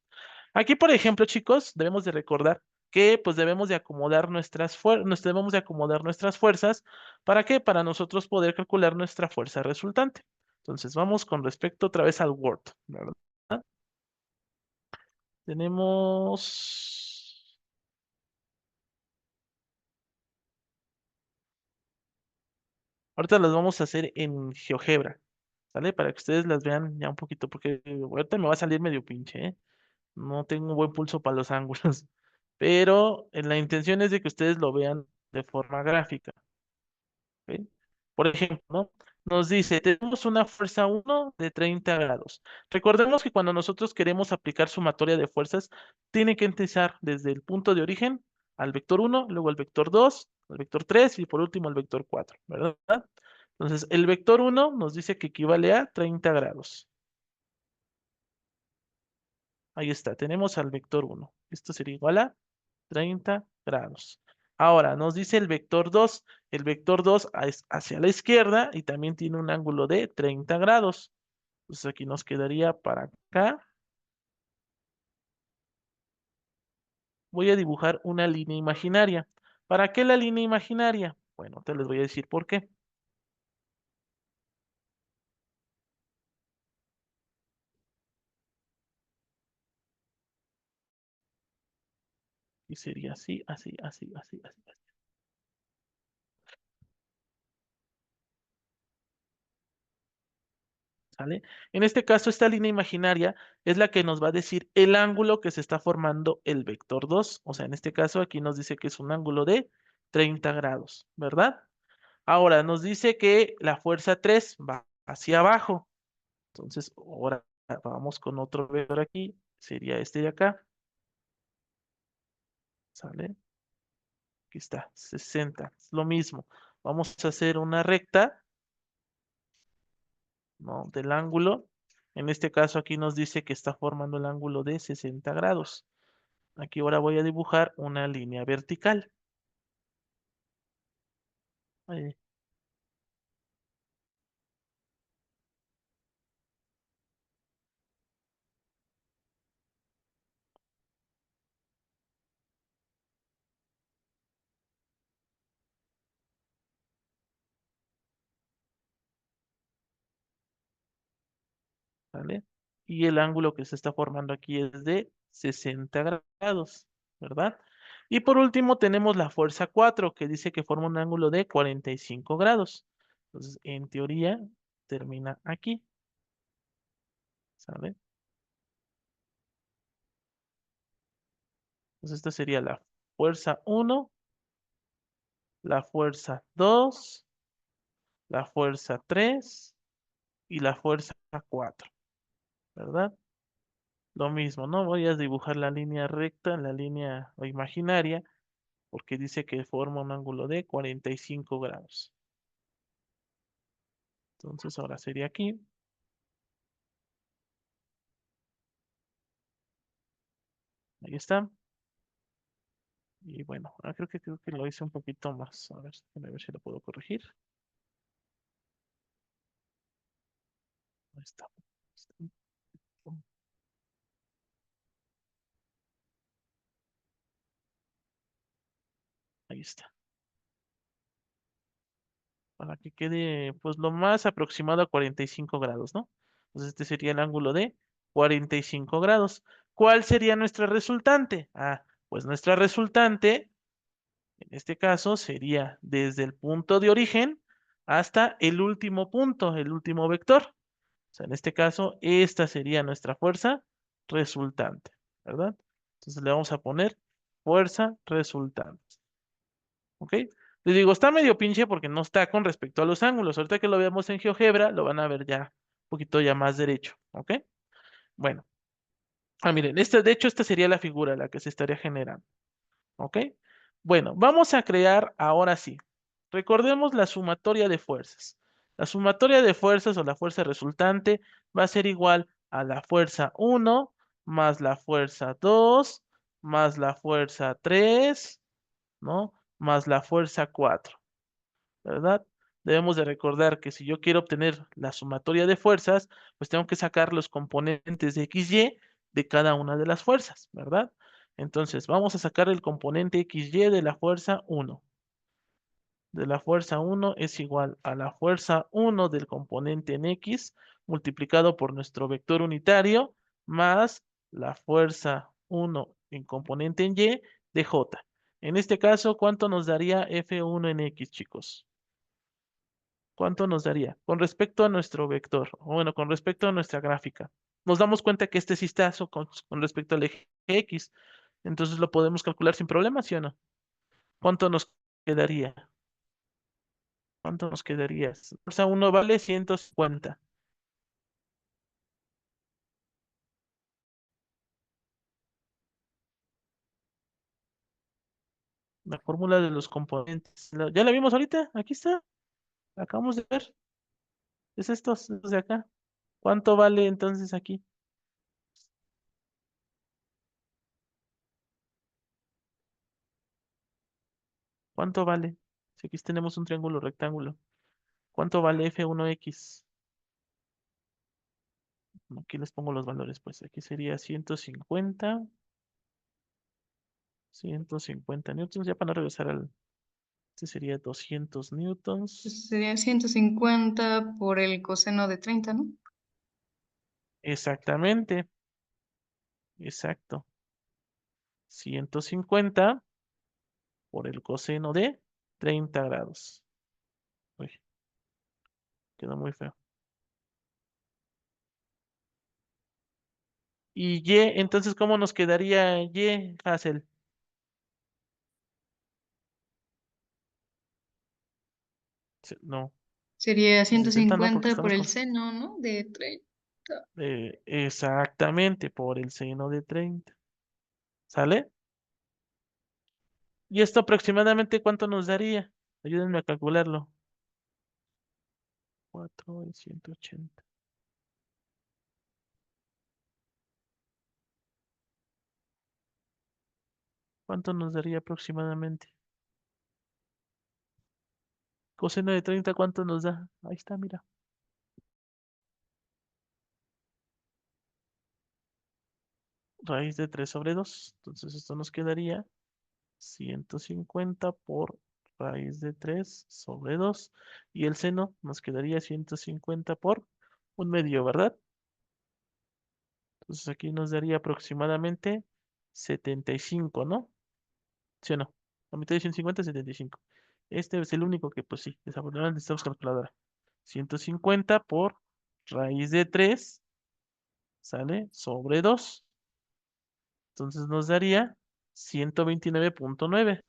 Aquí, por ejemplo, chicos, debemos de recordar que pues debemos de acomodar debemos de acomodar nuestras fuerzas. ¿Para qué? Para nosotros poder calcular nuestra fuerza resultante. Entonces, vamos con respecto otra vez al Word, ¿verdad? Tenemos. Ahorita las vamos a hacer en GeoGebra, ¿sale? Para que ustedes las vean ya un poquito, porque ahorita me va a salir medio pinche, ¿eh? No tengo un buen pulso para los ángulos, pero la intención es de que ustedes lo vean de forma gráfica, ¿ok? Por ejemplo, ¿no? Nos dice, tenemos una fuerza 1 de 30 grados. Recordemos que cuando nosotros queremos aplicar sumatoria de fuerzas, tiene que empezar desde el punto de origen al vector 1, luego al vector 2, al vector 3 y por último al vector 4, ¿verdad? Entonces, el vector 1 nos dice que equivale a 30 grados. Ahí está, tenemos al vector 1. Esto sería igual a 30 grados. Ahora, nos dice el vector 2. El vector 2 es hacia la izquierda y también tiene un ángulo de 30 grados. Entonces aquí nos quedaría para acá. Voy a dibujar una línea imaginaria. ¿Para qué la línea imaginaria? Bueno, te les voy a decir por qué. Y sería así, así, así, así, así. ¿Sale? En este caso, esta línea imaginaria es la que nos va a decir el ángulo que se está formando el vector 2. O sea, en este caso aquí nos dice que es un ángulo de 30 grados, ¿verdad? Ahora nos dice que la fuerza 3 va hacia abajo. Entonces, ahora vamos con otro vector aquí. Sería este de acá. ¿Sale? Aquí está, 60. Es lo mismo. Vamos a hacer una recta, ¿no? Del ángulo. En este caso aquí nos dice que está formando el ángulo de 60 grados. Aquí ahora voy a dibujar una línea vertical. Ahí, ¿vale? Y el ángulo que se está formando aquí es de 60 grados, ¿verdad? Y por último tenemos la fuerza 4 que dice que forma un ángulo de 45 grados. Entonces, en teoría, termina aquí, ¿sale? Entonces esta sería la fuerza 1, la fuerza 2, la fuerza 3 y la fuerza 4, ¿verdad? Lo mismo, ¿no? Voy a dibujar la línea recta, la línea o imaginaria, porque dice que forma un ángulo de 45 grados. Entonces ahora sería aquí. Ahí está. Y bueno, creo que lo hice un poquito más. A ver si lo puedo corregir. Ahí está. Ahí está. Para que quede pues lo más aproximado a 45 grados, ¿no? Entonces este sería el ángulo de 45 grados. ¿Cuál sería nuestra resultante? Ah, pues nuestra resultante, en este caso, sería desde el punto de origen hasta el último punto, el último vector. O sea, en este caso, esta sería nuestra fuerza resultante, ¿verdad? Entonces le vamos a poner fuerza resultante. ¿Ok? Les digo, está medio pinche porque no está con respecto a los ángulos. Ahorita que lo veamos en GeoGebra, lo van a ver ya un poquito ya más derecho. ¿Ok? Bueno. Miren, de hecho, esta sería la figura la que se estaría generando. ¿Ok? Bueno, vamos a crear ahora sí. Recordemos la sumatoria de fuerzas. La sumatoria de fuerzas o la fuerza resultante va a ser igual a la fuerza 1 más la fuerza 2 más la fuerza 3, ¿no? Más la fuerza 4, ¿verdad? Debemos de recordar que si yo quiero obtener la sumatoria de fuerzas, pues tengo que sacar los componentes de XY de cada una de las fuerzas, ¿verdad? Entonces, vamos a sacar el componente XY de la fuerza 1. De la fuerza 1 es igual a la fuerza 1 del componente en X multiplicado por nuestro vector unitario más la fuerza 1 en componente en Y de J. En este caso, ¿cuánto nos daría F1 en X, chicos? ¿Cuánto nos daría? Con respecto a nuestro vector, o bueno, con respecto a nuestra gráfica. Nos damos cuenta que este sí está con respecto al eje X. Entonces lo podemos calcular sin problema, ¿sí o no? ¿Cuánto nos quedaría? ¿Cuánto nos quedaría? Fuerza 1 vale 150. La fórmula de los componentes. ¿Ya la vimos ahorita? Aquí está. La acabamos de ver. Es estos de acá. ¿Cuánto vale entonces aquí? ¿Cuánto vale? Si aquí tenemos un triángulo rectángulo. ¿Cuánto vale F1X? Aquí les pongo los valores, pues aquí sería 150 newtons, ya para no regresar este sería 200 newtons, Pues sería 150 por el coseno de 30, ¿no? exactamente, exacto, 150 por el coseno de 30 grados. Uy, quedó muy feo. Y Y, entonces, ¿cómo nos quedaría Y, Hazel? No, Sería de 60 no, porque 150 por estamos el con... seno, ¿no? De 30. exactamente, por el seno de 30. ¿Sale? ¿Y esto aproximadamente cuánto nos daría? Ayúdenme a calcularlo. 4 y 180. ¿Cuánto nos daría aproximadamente? Coseno de 30, ¿cuánto nos da? Ahí está, mira. Raíz de 3 sobre 2. Entonces esto nos quedaría 150 por raíz de 3 sobre 2. Y el seno nos quedaría 150 por un medio, ¿verdad? Entonces aquí nos daría aproximadamente 75, ¿no? ¿Sí o no? La mitad de 150 es 75. Este es el único que, pues sí, desafortunadamente necesitamos calculadora. 150 por raíz de 3, ¿sale? Sobre 2. Entonces nos daría 129.9.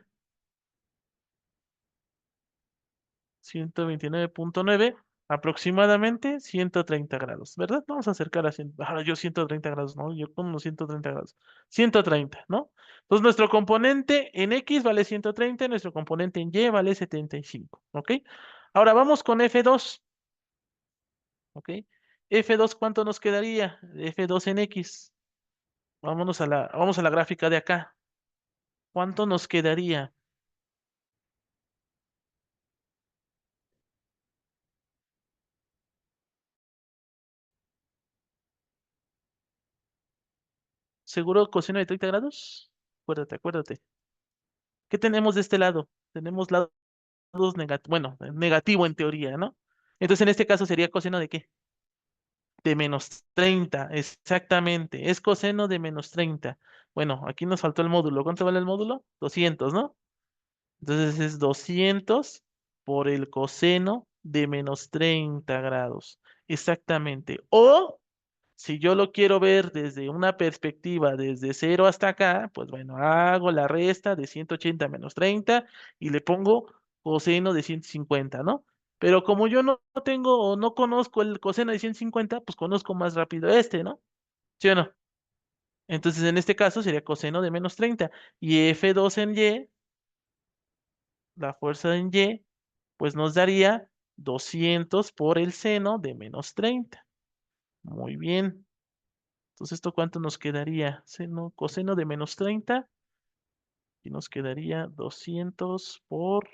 129.9, aproximadamente 130 grados, ¿verdad? Vamos a acercar a 100. Ahora yo 130 grados, ¿no? Yo con unos 130 grados. 130, ¿no? Entonces nuestro componente en X vale 130, nuestro componente en Y vale 75, ¿ok? Ahora vamos con F2, ¿ok? F2, ¿cuánto nos quedaría? F2 en X. Vamos a la gráfica de acá. ¿Cuánto nos quedaría? ¿Seguro coseno de 30 grados? Acuérdate, acuérdate. ¿Qué tenemos de este lado? Tenemos lados negativos, bueno, negativo en teoría, ¿no? Entonces en este caso sería coseno de ¿qué? De -30, exactamente. Es coseno de -30. Bueno, aquí nos faltó el módulo. ¿Cuánto vale el módulo? 200, ¿no? Entonces es 200 por el coseno de -30 grados. Exactamente. O si yo lo quiero ver desde una perspectiva desde 0 hasta acá, pues bueno, hago la resta de 180 menos 30 y le pongo coseno de 150, ¿no? Pero como yo no tengo o no conozco el coseno de 150, pues conozco más rápido este, ¿no? ¿Sí o no? Entonces en este caso sería coseno de -30. Y F2 en Y, la fuerza en Y, pues nos daría 200 por el seno de -30. Muy bien. Entonces, ¿esto cuánto nos quedaría? Seno, coseno de -30 y nos quedaría 200 por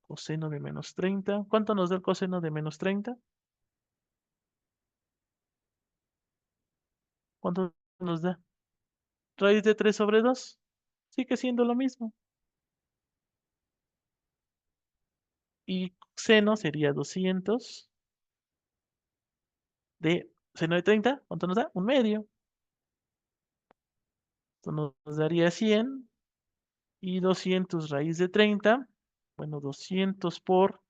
coseno de -30. ¿Cuánto nos da el coseno de -30? ¿Cuánto nos da? Raíz de 3 sobre 2. Sigue siendo lo mismo. Y seno sería 200 de seno de 30. ¿Cuánto nos da? Un medio. Esto nos daría 100 y 200 raíz de 30. Bueno, 200 por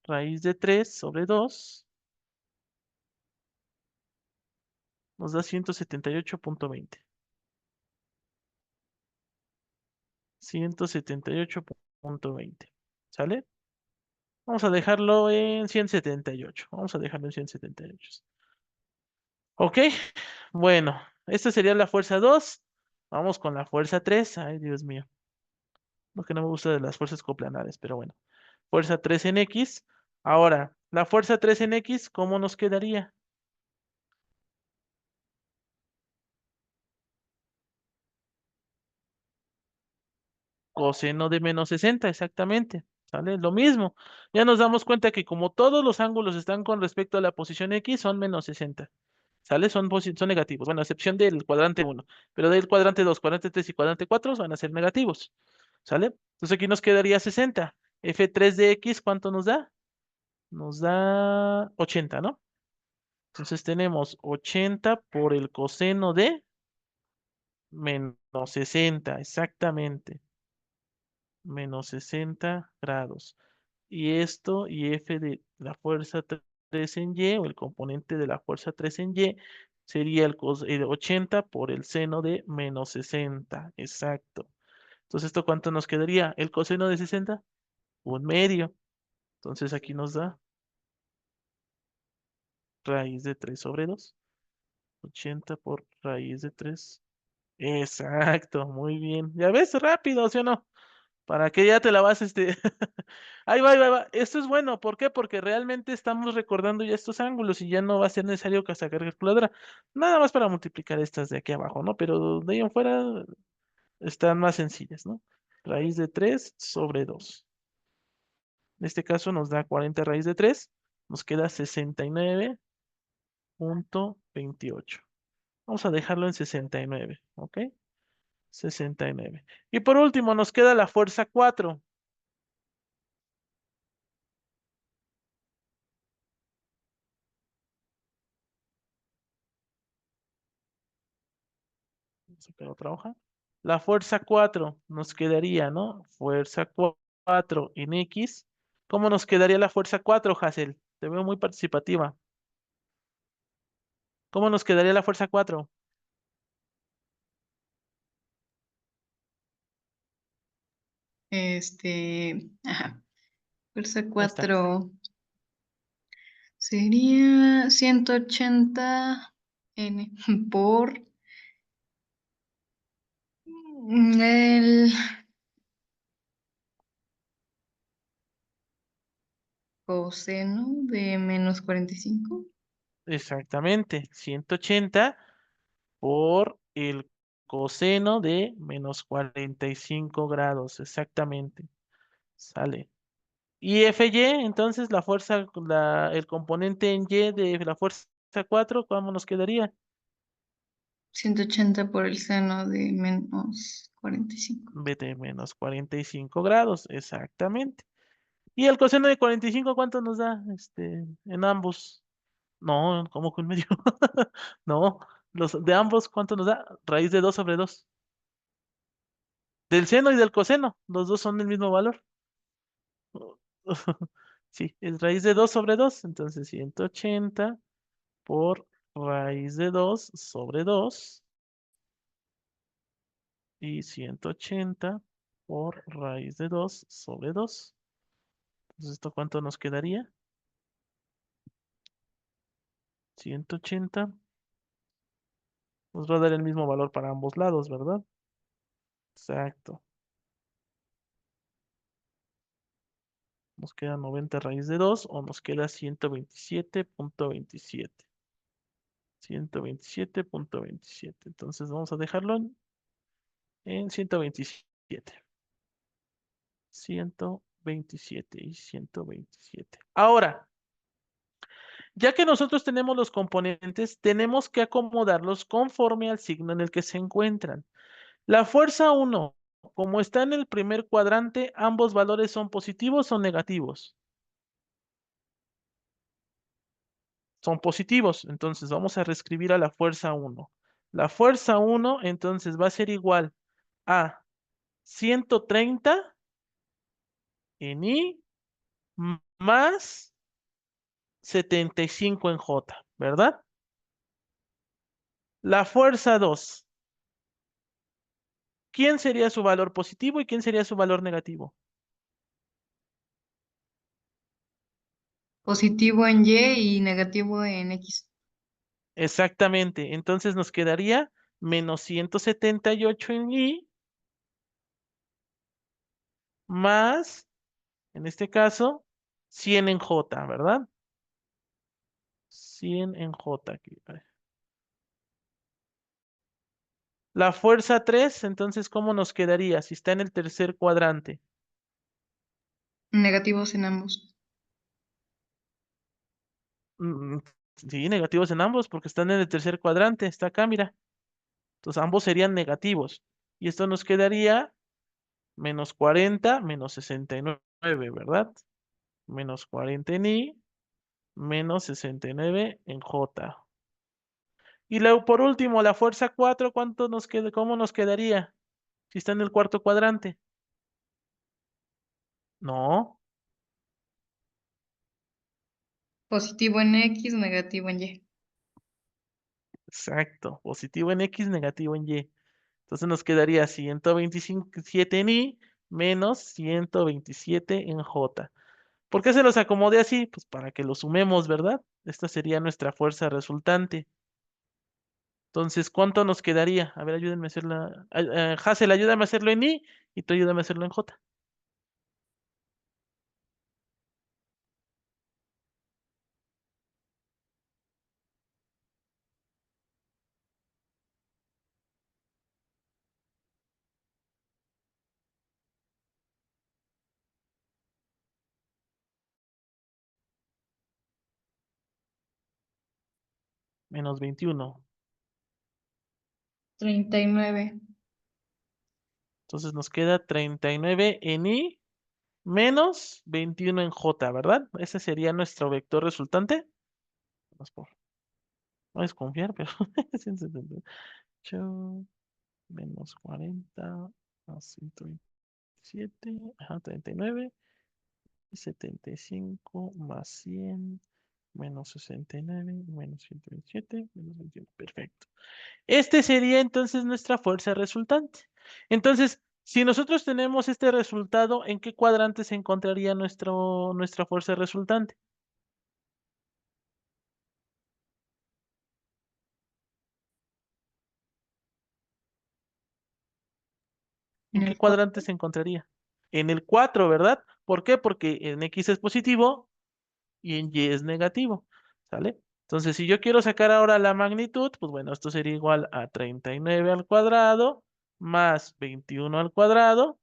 raíz de 3 sobre 2 nos da 178.20. 178.20. ¿Sale? Vamos a dejarlo en 178. Vamos a dejarlo en 178. Ok, bueno, esta sería la fuerza 2. Vamos con la fuerza 3. Ay, Dios mío. Lo que no me gusta de las fuerzas coplanares, pero bueno. Fuerza 3 en X. Ahora, la fuerza 3 en X, ¿cómo nos quedaría? Coseno de -60, exactamente. ¿Sale? Lo mismo. Ya nos damos cuenta que como todos los ángulos están con respecto a la posición X, son -60. ¿Sale? Son negativos. Bueno, a excepción del cuadrante 1. Pero del cuadrante 2, cuadrante 3 y cuadrante 4 van a ser negativos. ¿Sale? Entonces aquí nos quedaría 60. F3 de X, ¿cuánto nos da? Nos da 80, ¿no? Entonces tenemos 80 por el coseno de -60, exactamente. -60 grados. Y esto, y F de la fuerza 3 en Y, o el componente de la fuerza 3 en Y, sería el 80 por el seno de -60. Exacto. Entonces, ¿esto cuánto nos quedaría? El coseno de 60, un medio. Entonces, aquí nos da raíz de 3 sobre 2. 80 por raíz de 3. Exacto, muy bien. ¿Ya ves? Rápido, ¿sí o no? Para que ya te la vas, ahí va, ahí va, ahí va. Esto es bueno, ¿por qué? Porque realmente estamos recordando ya estos ángulos y ya no va a ser necesario que sacar calculadora. Nada más para multiplicar estas de aquí abajo, ¿no? Pero de ahí en fuera están más sencillas, ¿no? Raíz de 3 sobre 2. En este caso nos da 40 raíz de 3, nos queda 69.28. Vamos a dejarlo en 69, ¿ok? 69. Y por último nos queda la fuerza 4. Vamos a sacar otra hoja. La fuerza 4 nos quedaría, ¿no? Fuerza 4 en X. ¿Cómo nos quedaría la fuerza 4, Hazel? Te veo muy participativa. ¿Cómo nos quedaría la fuerza 4? Ajá, fuerza Ahí está. 4 sería 180 N por el coseno de -45. Exactamente. 180 por el coseno de -45 grados. Exactamente. Sale. Y FY, entonces la fuerza, el componente en Y de la fuerza 4, ¿cómo nos quedaría? 180 por el seno de -45. B de -45 grados, exactamente. ¿Y el coseno de 45 cuánto nos da? En ambos. No, ¿cómo que un medio? No, los de ambos, ¿cuánto nos da? Raíz de 2 sobre 2. Del seno y del coseno, los dos son el mismo valor. Sí, es raíz de 2 sobre 2, entonces 180 por raíz de 2 sobre 2 y 180 por raíz de 2 sobre 2. Entonces, ¿esto cuánto nos quedaría? 180 nos va a dar el mismo valor para ambos lados, ¿verdad? Exacto. Nos queda 90 raíz de 2 o nos queda 127.27. 127.27. Entonces vamos a dejarlo en 127. 127 y 127. Ahora, ya que nosotros tenemos los componentes, tenemos que acomodarlos conforme al signo en el que se encuentran. La fuerza 1, como está en el primer cuadrante, ambos valores son positivos o negativos. Son positivos, entonces vamos a reescribir a la fuerza 1. La fuerza 1 entonces va a ser igual a 130 en I más 75 en J, ¿verdad? La fuerza 2, ¿quién sería su valor positivo y quién sería su valor negativo? Positivo en Y y negativo en X. Exactamente, entonces nos quedaría menos 178 en I más, en este caso, 100 en J, ¿verdad? 100 en J aquí. La fuerza 3, entonces, ¿cómo nos quedaría si está en el tercer cuadrante? Negativos en ambos. Mm, sí, negativos en ambos porque están en el tercer cuadrante. Está acá, mira. Entonces, ambos serían negativos. Y esto nos quedaría menos 40 menos 69, ¿verdad? Menos 40 en I, menos 69 en J. Y luego, por último, la fuerza 4, ¿cómo nos quedaría? Si está en el cuarto cuadrante. No, Positivo en X, negativo en Y. exacto. Positivo en X, negativo en Y. Entonces nos quedaría 127 en I menos 127 en J. ¿Por qué se los acomodé así? Pues para que lo sumemos, ¿verdad? Esta sería nuestra fuerza resultante. Entonces, ¿cuánto nos quedaría? A ver, ayúdenme a hacerla. Hazel, ayúdame a hacerlo en I y tú ayúdame a hacerlo en J. Menos 21. 39. Entonces nos queda 39 en I menos 21 en J, ¿verdad? Ese sería nuestro vector resultante. Vamos por no desconfiar, pero 178 menos 40 más 127, ajá, 39, y 75 más 100 menos 69, menos 127, menos 21. Perfecto. Este sería entonces nuestra fuerza resultante. Entonces, Si nosotros tenemos este resultado, ¿en qué cuadrante se encontraría nuestra fuerza resultante? En ¿En qué el cuadrante 4. se encontraría? En el 4, ¿verdad? ¿Por qué? Porque en X es positivo y en Y es negativo, ¿sale? Entonces, si yo quiero sacar ahora la magnitud, pues bueno, esto sería igual a 39 al cuadrado más 21 al cuadrado,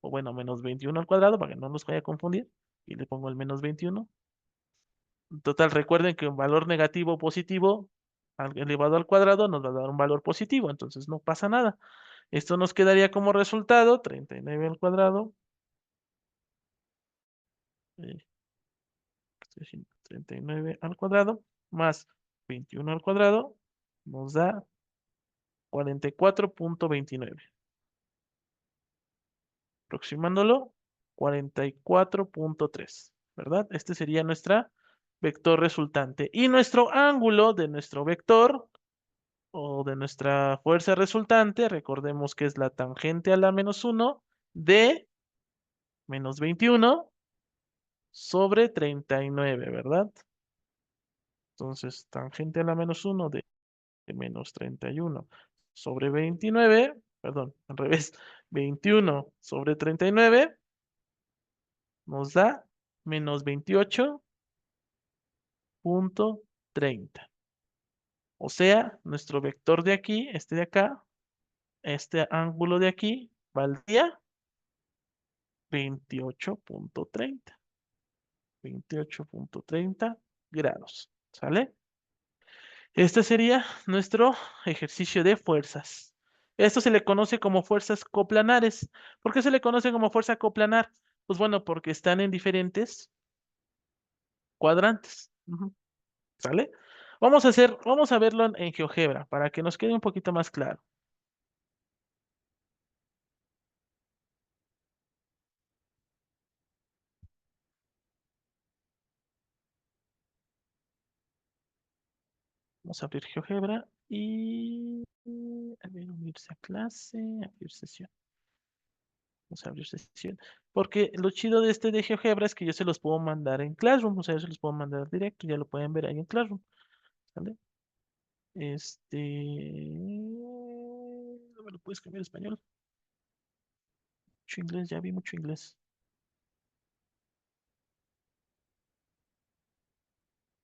o bueno, menos 21 al cuadrado, para que no nos vaya a confundir, y le pongo el menos 21. En total, recuerden que un valor negativo o positivo elevado al cuadrado nos va a dar un valor positivo, entonces no pasa nada. Esto nos quedaría como resultado 39 al cuadrado, eh, estoy haciendo 39 al cuadrado, más 21 al cuadrado, nos da 44.29. Aproximándolo, 44.3, ¿verdad? Este sería nuestra vector resultante. Y nuestro ángulo de nuestro vector o de nuestra fuerza resultante, recordemos que es la tangente a la menos 1 de menos 21 sobre 39, ¿verdad? Entonces, tangente a la menos 1 de menos 31 sobre 29, perdón, al revés, 21 sobre 39 nos da menos 28.30. O sea, nuestro vector de aquí, este de acá, este ángulo de aquí, valdría 28.30. 28.30 grados. ¿Sale? Este sería nuestro ejercicio de fuerzas. Esto se le conoce como fuerzas coplanares. ¿Por qué se le conoce como fuerza coplanar? Pues bueno, porque están en diferentes cuadrantes. Ujú. ¿Sale? Vamos a verlo en GeoGebra para que nos quede un poquito más claro. Vamos a abrir GeoGebra y a ver, unirse a clase, abrir sesión. Vamos a abrir sesión. Porque lo chido de este de GeoGebra es que yo se los puedo mandar en Classroom, o sea, yo se los puedo mandar directo, ya lo pueden ver ahí en Classroom, ¿sale? No me lo puedes cambiar a español. Mucho inglés, ya vi mucho inglés.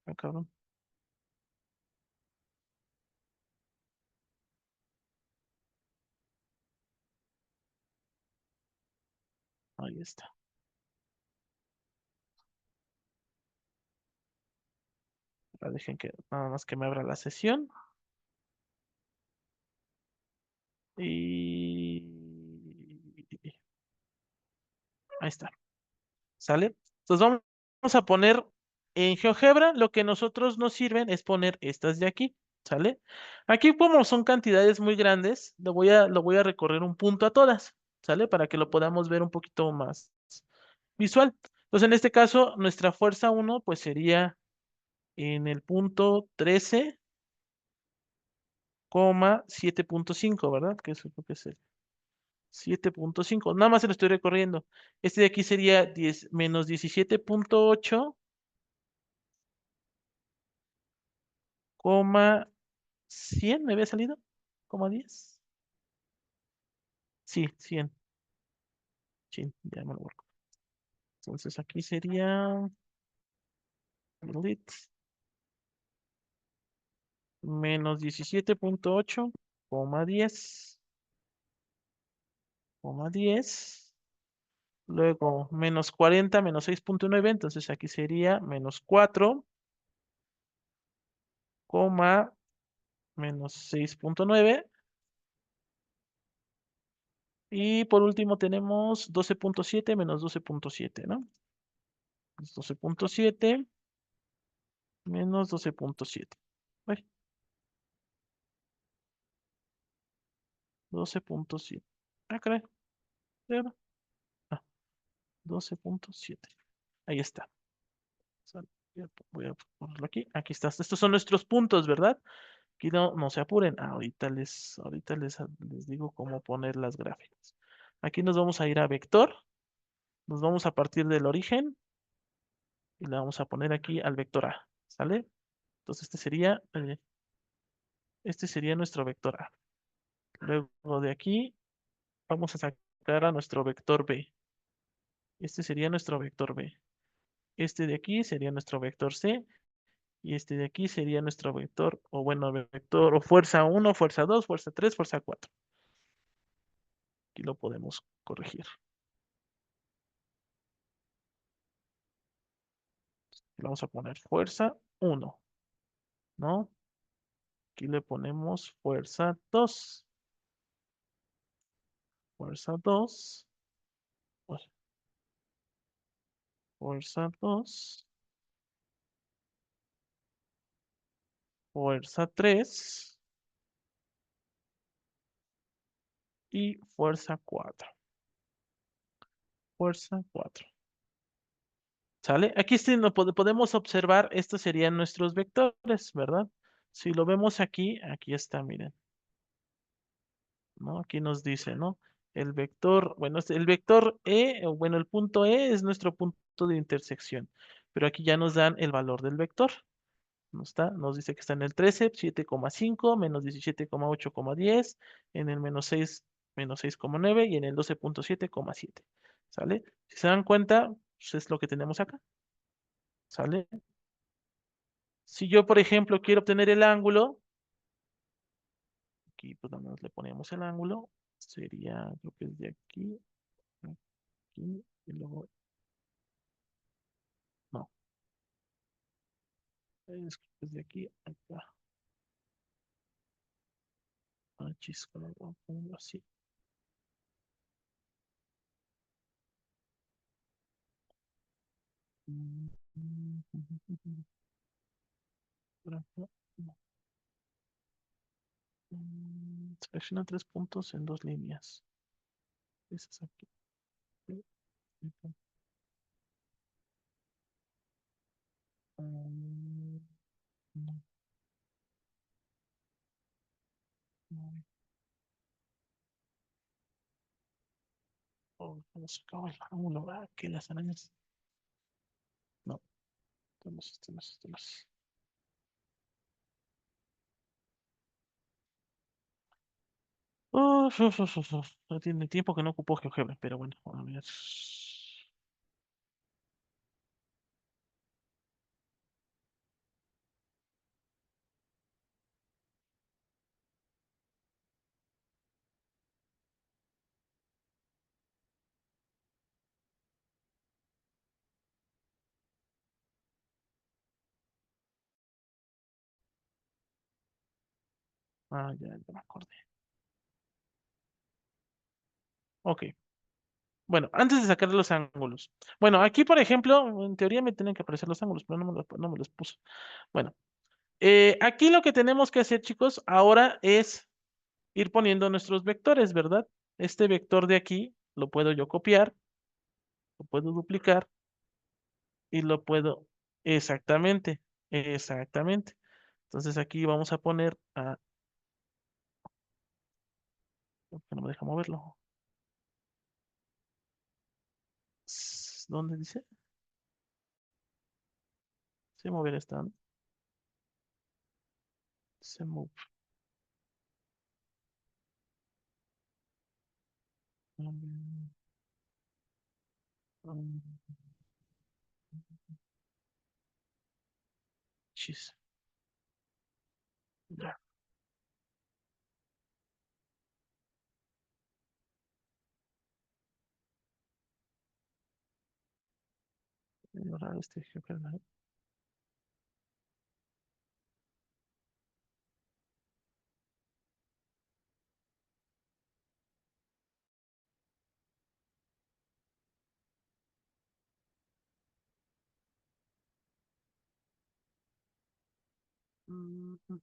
Ah, cabrón. Ahí está. Ahora dejen que nada más que me abra la sesión. Y ahí está. ¿Sale? Entonces vamos a poner en GeoGebra, lo que nosotros nos sirven es poner estas de aquí, ¿sale? Aquí como son cantidades muy grandes, lo voy a recorrer un punto a todas, ¿sale? Para que lo podamos ver un poquito más visual. Entonces en este caso, nuestra fuerza 1 pues sería en el punto 13,7.5, ¿verdad? Que eso es lo que es el 7.5. Nada más se lo estoy recorriendo. Este de aquí sería 10 menos 17.8 coma 100 me había salido, coma 10. Sí, 100. Sí, ya me lo borro. Entonces aquí sería lit menos 17.8 coma 10 coma 10. Luego menos 40 menos 6.9. Entonces aquí sería menos 4 coma menos 6.9. Y por último tenemos 12.7 menos 12.7, ¿no? 12.7 menos 12.7. Ay, 12.7. Ah, caray. Cero. Ah, 12.7. Ahí está. Voy a ponerlo aquí. Aquí está. Estos son nuestros puntos, ¿verdad? Aquí no se apuren. Ahorita les digo cómo poner las gráficas. Aquí nos vamos a ir a vector, nos vamos a partir del origen y le vamos a poner aquí al vector A, ¿sale? Entonces este sería nuestro vector A. Luego de aquí vamos a sacar a nuestro vector B. Este sería nuestro vector B. Este de aquí sería nuestro vector C y este de aquí sería nuestro vector, o bueno, vector o fuerza uno, fuerza 2, fuerza 3, fuerza 4. Aquí lo podemos corregir. Le vamos a poner fuerza uno, ¿no? Aquí le ponemos fuerza 2, fuerza 2, fuerza 2, fuerza 3 y fuerza 4. Fuerza 4. ¿Sale? Aquí sí podemos observar, estos serían nuestros vectores, ¿verdad? Si lo vemos aquí, aquí está, miren, ¿no? Aquí nos dice, ¿no? El vector, bueno, el vector E, o bueno, el punto E es nuestro punto de intersección, pero aquí ya nos dan el valor del vector. ¿No está? Nos dice que está en el 13, 7,5, menos 17,8, 10, en el menos 6,9 y en el 12,7,7. ¿Sale? Si se dan cuenta, pues es lo que tenemos acá. ¿Sale? Si yo, por ejemplo, quiero obtener el ángulo, aquí pues nada más le ponemos el ángulo, sería, creo que es de aquí, aquí, y luego, no, es de aquí, acá, chispa, lo pongo así. Mm, mm, mm, mm, mm, por acá, no. Selecciona 3 puntos en 2 líneas. Ese es aquí. Sí, sí, sí. Mm, no, no, ¿cómo se acaba el ángulo? Ah, que las arañas. No, esto no es, esto no es. Uf, uf, uf, uf. No tiene tiempo que no ocupó GeoGebra, pero bueno, a ver. Ah, ya me acordé. Ok. Bueno, antes de sacar los ángulos. Bueno, aquí, por ejemplo, en teoría me tienen que aparecer los ángulos, pero no me los puso. Bueno, aquí lo que tenemos que hacer, chicos, ahora es ir poniendo nuestros vectores, ¿verdad? Este vector de aquí lo puedo yo copiar, lo puedo duplicar y lo puedo... Exactamente, exactamente. Entonces aquí vamos a poner a... ¿por qué no me deja moverlo? ¿Dónde dice? Se mover esta, ¿no? Se move. Mm, mm, chis. Ya, ignorar este ejemplo, ¿no? Mm, mm,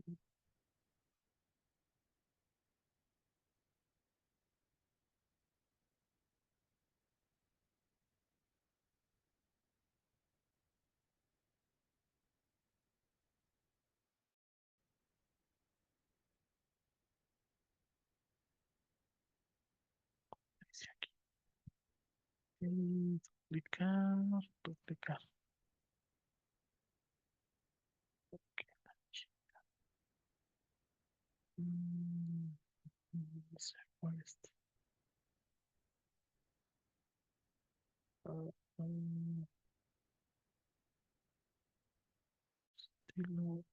mm. Duplicar, duplicar. Ok. Mm, no sé cuál es. Ah, estilo,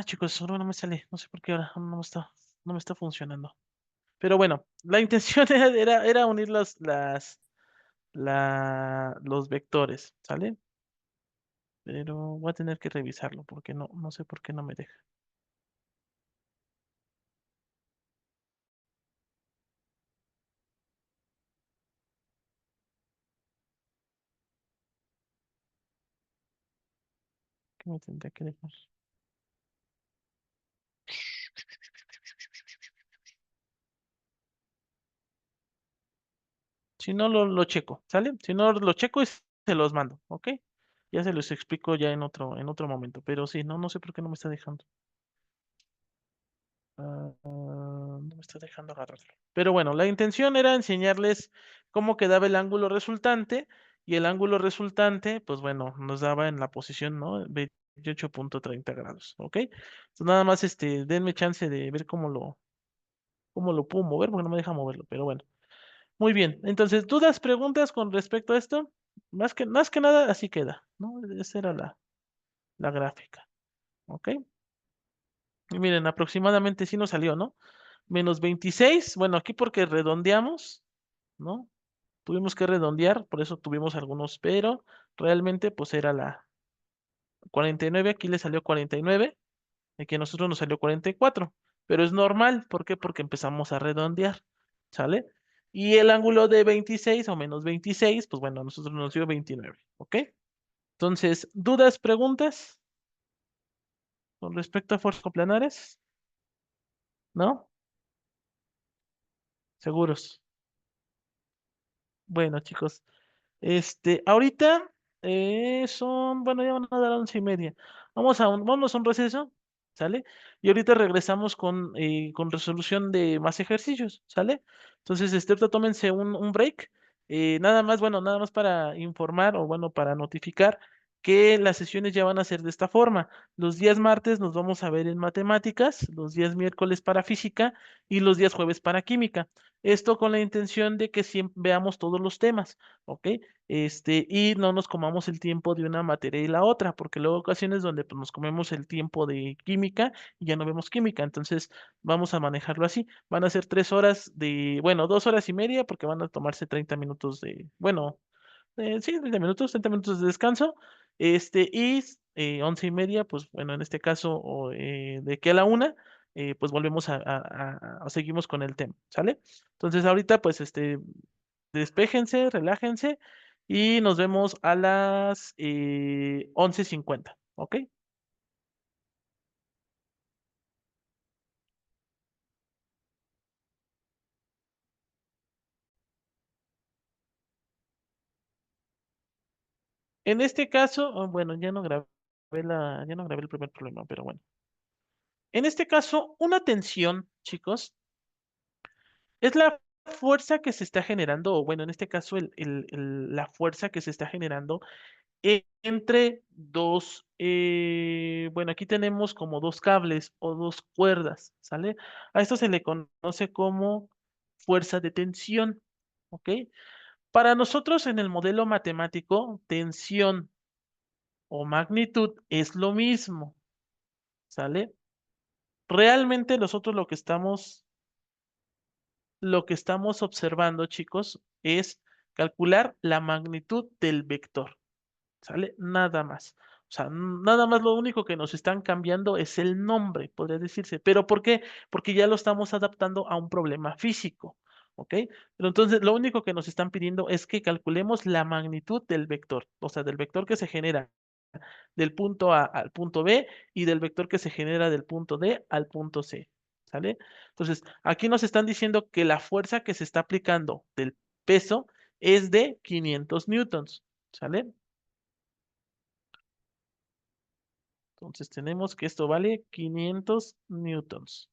chicos, ahora no me sale. No sé por qué ahora no me está funcionando. Pero bueno, la intención era unir los vectores, ¿sale? Pero voy a tener que revisarlo porque no sé por qué no me deja. ¿Qué me tendría que dejar? Si no, lo checo, ¿sale? Si no, lo checo y se los mando, ¿ok? Ya se los explico ya en otro momento. Pero sí, no sé por qué no me está dejando. No me está dejando agarrarlo. Pero bueno, la intención era enseñarles cómo quedaba el ángulo resultante y el ángulo resultante, pues bueno, nos daba en la posición, ¿no? 28,30 grados, ¿ok? Entonces nada más, denme chance de ver cómo lo puedo mover, porque no me deja moverlo, pero bueno. Muy bien, entonces, ¿dudas, preguntas con respecto a esto? Más que nada, así queda, ¿no? Esa era la gráfica, ¿ok? Y miren, aproximadamente sí nos salió, ¿no? -26, bueno, aquí porque redondeamos, ¿no? Tuvimos que redondear, por eso tuvimos algunos, pero realmente pues era la 49, aquí le salió 49, aquí a nosotros nos salió 44, pero es normal, ¿por qué? Porque empezamos a redondear, ¿sale? Y el ángulo de 26 o -26, pues bueno, a nosotros nos dio 29, ¿ok? Entonces, ¿dudas, preguntas con respecto a fuerzas coplanares? ¿No? ¿Seguros? Bueno, chicos. Ahorita bueno, ya van a dar 11:30. Vamos a un receso, ¿sale? Y ahorita regresamos con resolución de más ejercicios, ¿sale? Entonces, ahorita tómense un break. Nada más, bueno, nada más para informar o bueno, para notificar que las sesiones ya van a ser de esta forma. Los días martes nos vamos a ver en matemáticas, los días miércoles para física y los días jueves para química. Esto con la intención de que siempre veamos todos los temas, ¿ok? Y no nos comamos el tiempo de una materia y la otra, porque luego hay ocasiones donde pues, nos comemos el tiempo de química y ya no vemos química. Entonces, vamos a manejarlo así. Van a ser 3 horas bueno, 2 horas y media, porque van a tomarse 30 minutos bueno, sí, 30 minutos, 30 minutos de descanso. Y 11:30, pues bueno, en este caso, de que a la 1, pues volvemos seguimos con el tema, ¿sale? Entonces, ahorita, pues, despéjense, relájense y nos vemos a las 11:50, ¿ok? En este caso, bueno, ya no grabé el primer problema, pero bueno. En este caso, una tensión, chicos, es la fuerza que se está generando, o bueno, en este caso, la fuerza que se está generando entre dos, bueno, aquí tenemos como dos cables o dos cuerdas, ¿sale? A esto se le conoce como fuerza de tensión, ¿ok? Para nosotros en el modelo matemático, tensión o magnitud es lo mismo, ¿sale? Realmente nosotros lo que estamos observando, chicos, es calcular la magnitud del vector, ¿sale? Nada más. O sea, nada más lo único que nos están cambiando es el nombre, podría decirse. ¿Pero por qué? Porque ya lo estamos adaptando a un problema físico, ¿ok? Pero entonces lo único que nos están pidiendo es que calculemos la magnitud del vector, o sea, del vector que se genera del punto A al punto B y del vector que se genera del punto D al punto C, ¿sale? Entonces, aquí nos están diciendo que la fuerza que se está aplicando del peso es de 500 newtons, ¿sale? Entonces, tenemos que esto vale 500 newtons.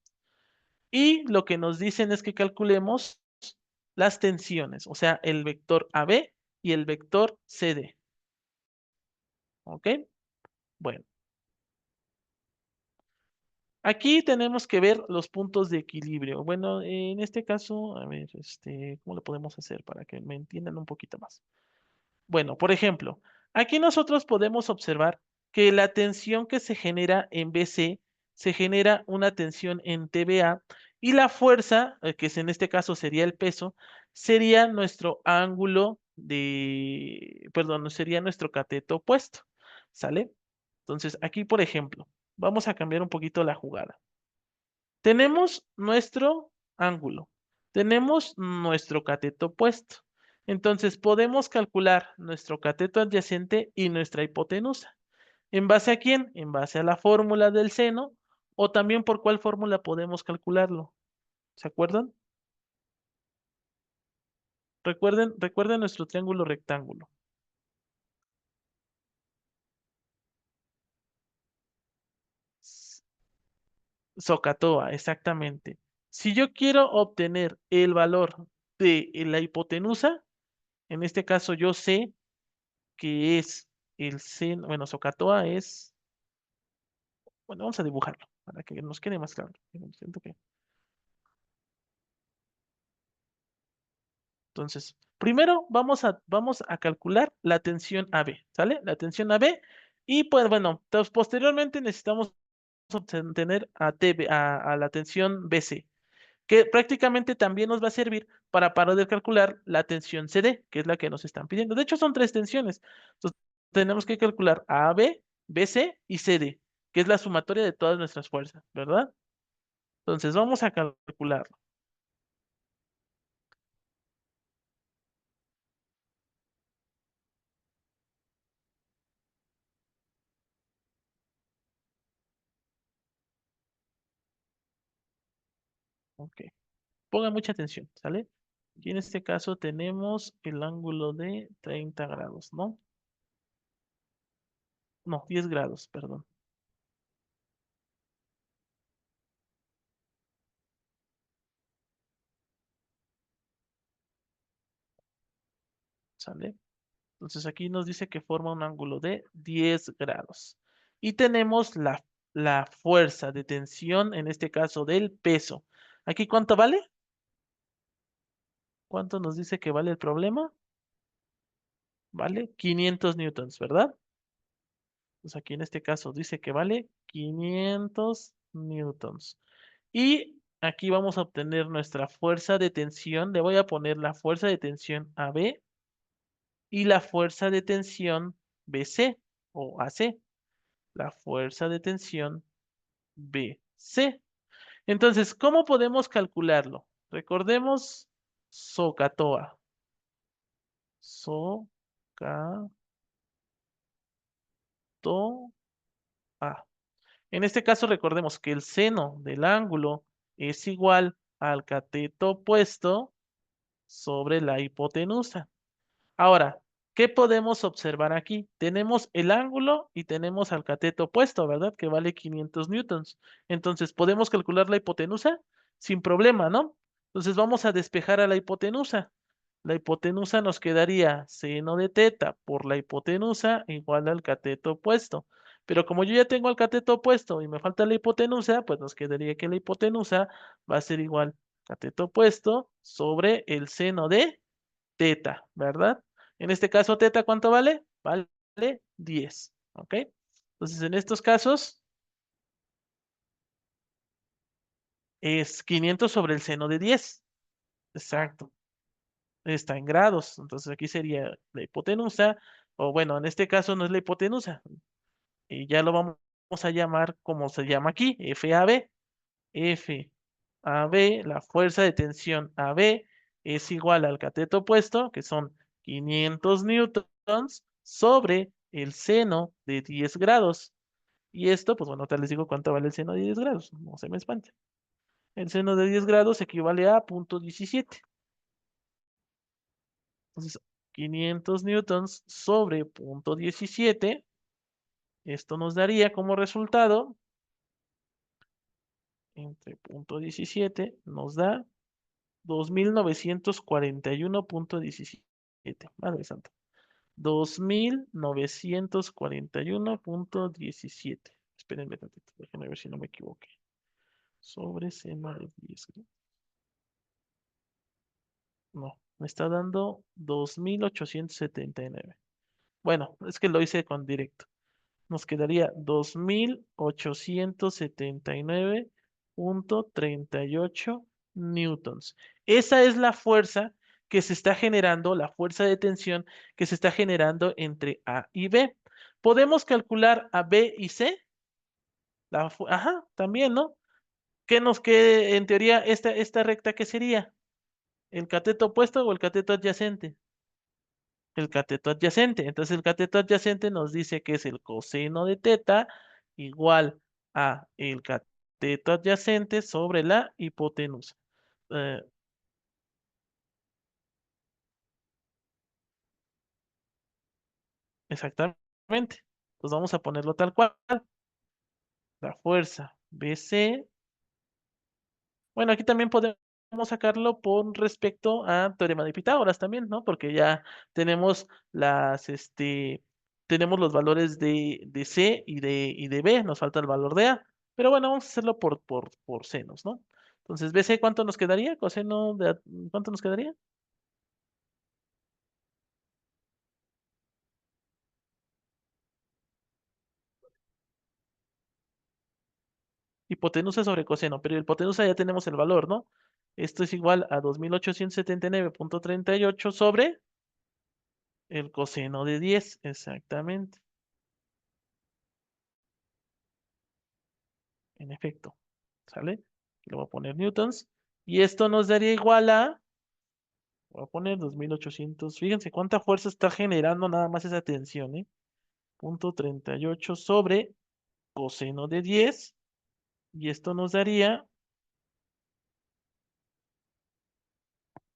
Y lo que nos dicen es que calculemos las tensiones, o sea, el vector AB y el vector CD, ¿ok? Bueno. Aquí tenemos que ver los puntos de equilibrio. Bueno, en este caso, a ver, ¿cómo lo podemos hacer para que me entiendan un poquito más? Bueno, por ejemplo, aquí nosotros podemos observar que la tensión que se genera en BC se genera una tensión en TBA y la fuerza, en este caso sería el peso, sería nuestro perdón, sería nuestro cateto opuesto, ¿sale? Entonces, aquí, por ejemplo, vamos a cambiar un poquito la jugada. Tenemos nuestro ángulo, tenemos nuestro cateto opuesto. Entonces podemos calcular nuestro cateto adyacente y nuestra hipotenusa. ¿En base a quién? En base a la fórmula del seno o también por cuál fórmula podemos calcularlo. ¿Se acuerdan? Recuerden nuestro triángulo rectángulo. S- SOHCAHTOA, exactamente. Si yo quiero obtener el valor de la hipotenusa, en este caso yo sé que es el seno, bueno, SOHCAHTOA es, bueno, vamos a dibujarlo para que nos quede más claro. Siento que, entonces, primero vamos a calcular la tensión AB, ¿sale? La tensión AB y pues bueno, posteriormente necesitamos obtener a la tensión BC, que prácticamente también nos va a servir para poder calcular la tensión CD, que es la que nos están pidiendo. De hecho, son tres tensiones. Entonces, tenemos que calcular AB, BC y CD, que es la sumatoria de todas nuestras fuerzas, ¿verdad? Entonces, vamos a calcularlo. Ok. Pongan mucha atención, ¿sale? Y en este caso tenemos el ángulo de 30 grados, ¿no? No, 10 grados, perdón, ¿sale? Entonces aquí nos dice que forma un ángulo de 10 grados. Y tenemos la fuerza de tensión, en este caso del peso. ¿Aquí cuánto vale? ¿Cuánto nos dice que vale el problema? Vale 500 newtons, ¿verdad? Pues aquí en este caso dice que vale 500 newtons. Y aquí vamos a obtener nuestra fuerza de tensión. Le voy a poner la fuerza de tensión AB y la fuerza de tensión BC o AC. La fuerza de tensión BC. Entonces, ¿cómo podemos calcularlo? Recordemos SOHCAHTOA. SOHCAHTOA. En este caso, recordemos que el seno del ángulo es igual al cateto opuesto sobre la hipotenusa. Ahora, ¿qué podemos observar aquí? Tenemos el ángulo y tenemos al cateto opuesto, ¿verdad? Que vale 500 newtons. Entonces, ¿podemos calcular la hipotenusa? Sin problema, ¿no? Entonces, vamos a despejar a la hipotenusa. La hipotenusa nos quedaría seno de teta por la hipotenusa igual al cateto opuesto. Pero como yo ya tengo el cateto opuesto y me falta la hipotenusa, pues nos quedaría que la hipotenusa va a ser igual cateto opuesto sobre el seno de teta, ¿verdad? En este caso, teta, ¿cuánto vale? Vale 10, ¿ok? Entonces, en estos casos, es 500 sobre el seno de 10. Exacto. Está en grados. Entonces, aquí sería la hipotenusa, o bueno, en este caso no es la hipotenusa. Y ya lo vamos a llamar como se llama aquí, FAB. FAB, la fuerza de tensión AB es igual al cateto opuesto, que son 500 newtons, sobre el seno de 10 grados. Y esto, pues bueno, tal les digo cuánto vale el seno de 10 grados, no se me espante. El seno de 10 grados equivale a 0.17. Entonces, 500 newtons sobre 0.17, esto nos daría como resultado, entre 0.17, nos da 2941.17. Madre santa. 2941.17. Espérenme tantito, déjenme ver si no me equivoqué. Sobre seno de 10. No, me está dando 2879. Bueno, es que lo hice con directo. Nos quedaría 2879.38 newtons. Esa es la fuerza que se está generando, la fuerza de tensión que se está generando entre A y B. ¿Podemos calcular a B y C? Ajá, también, ¿no? ¿Qué nos quede, en teoría, esta recta qué sería? ¿El cateto opuesto o el cateto adyacente? El cateto adyacente. Entonces el cateto adyacente nos dice que es el coseno de teta igual a el cateto adyacente sobre la hipotenusa. Eh, exactamente. Pues vamos a ponerlo tal cual. La fuerza BC. Bueno, aquí también podemos sacarlo por respecto a teorema de Pitágoras también, ¿no? Porque ya tenemos tenemos los valores de C y de B, nos falta el valor de A. Pero bueno, vamos a hacerlo por senos, ¿no? Entonces, BC, ¿cuánto nos quedaría? Coseno ¿cuánto nos quedaría? Hipotenusa sobre coseno, pero hipotenusa ya tenemos el valor, ¿no? Esto es igual a 2879.38 sobre el coseno de 10, exactamente. En efecto, ¿sale? Le voy a poner newtons. Y esto nos daría igual a, voy a poner 2800. Fíjense cuánta fuerza está generando nada más esa tensión, ¿eh? Punto 38 sobre coseno de 10. Y esto nos daría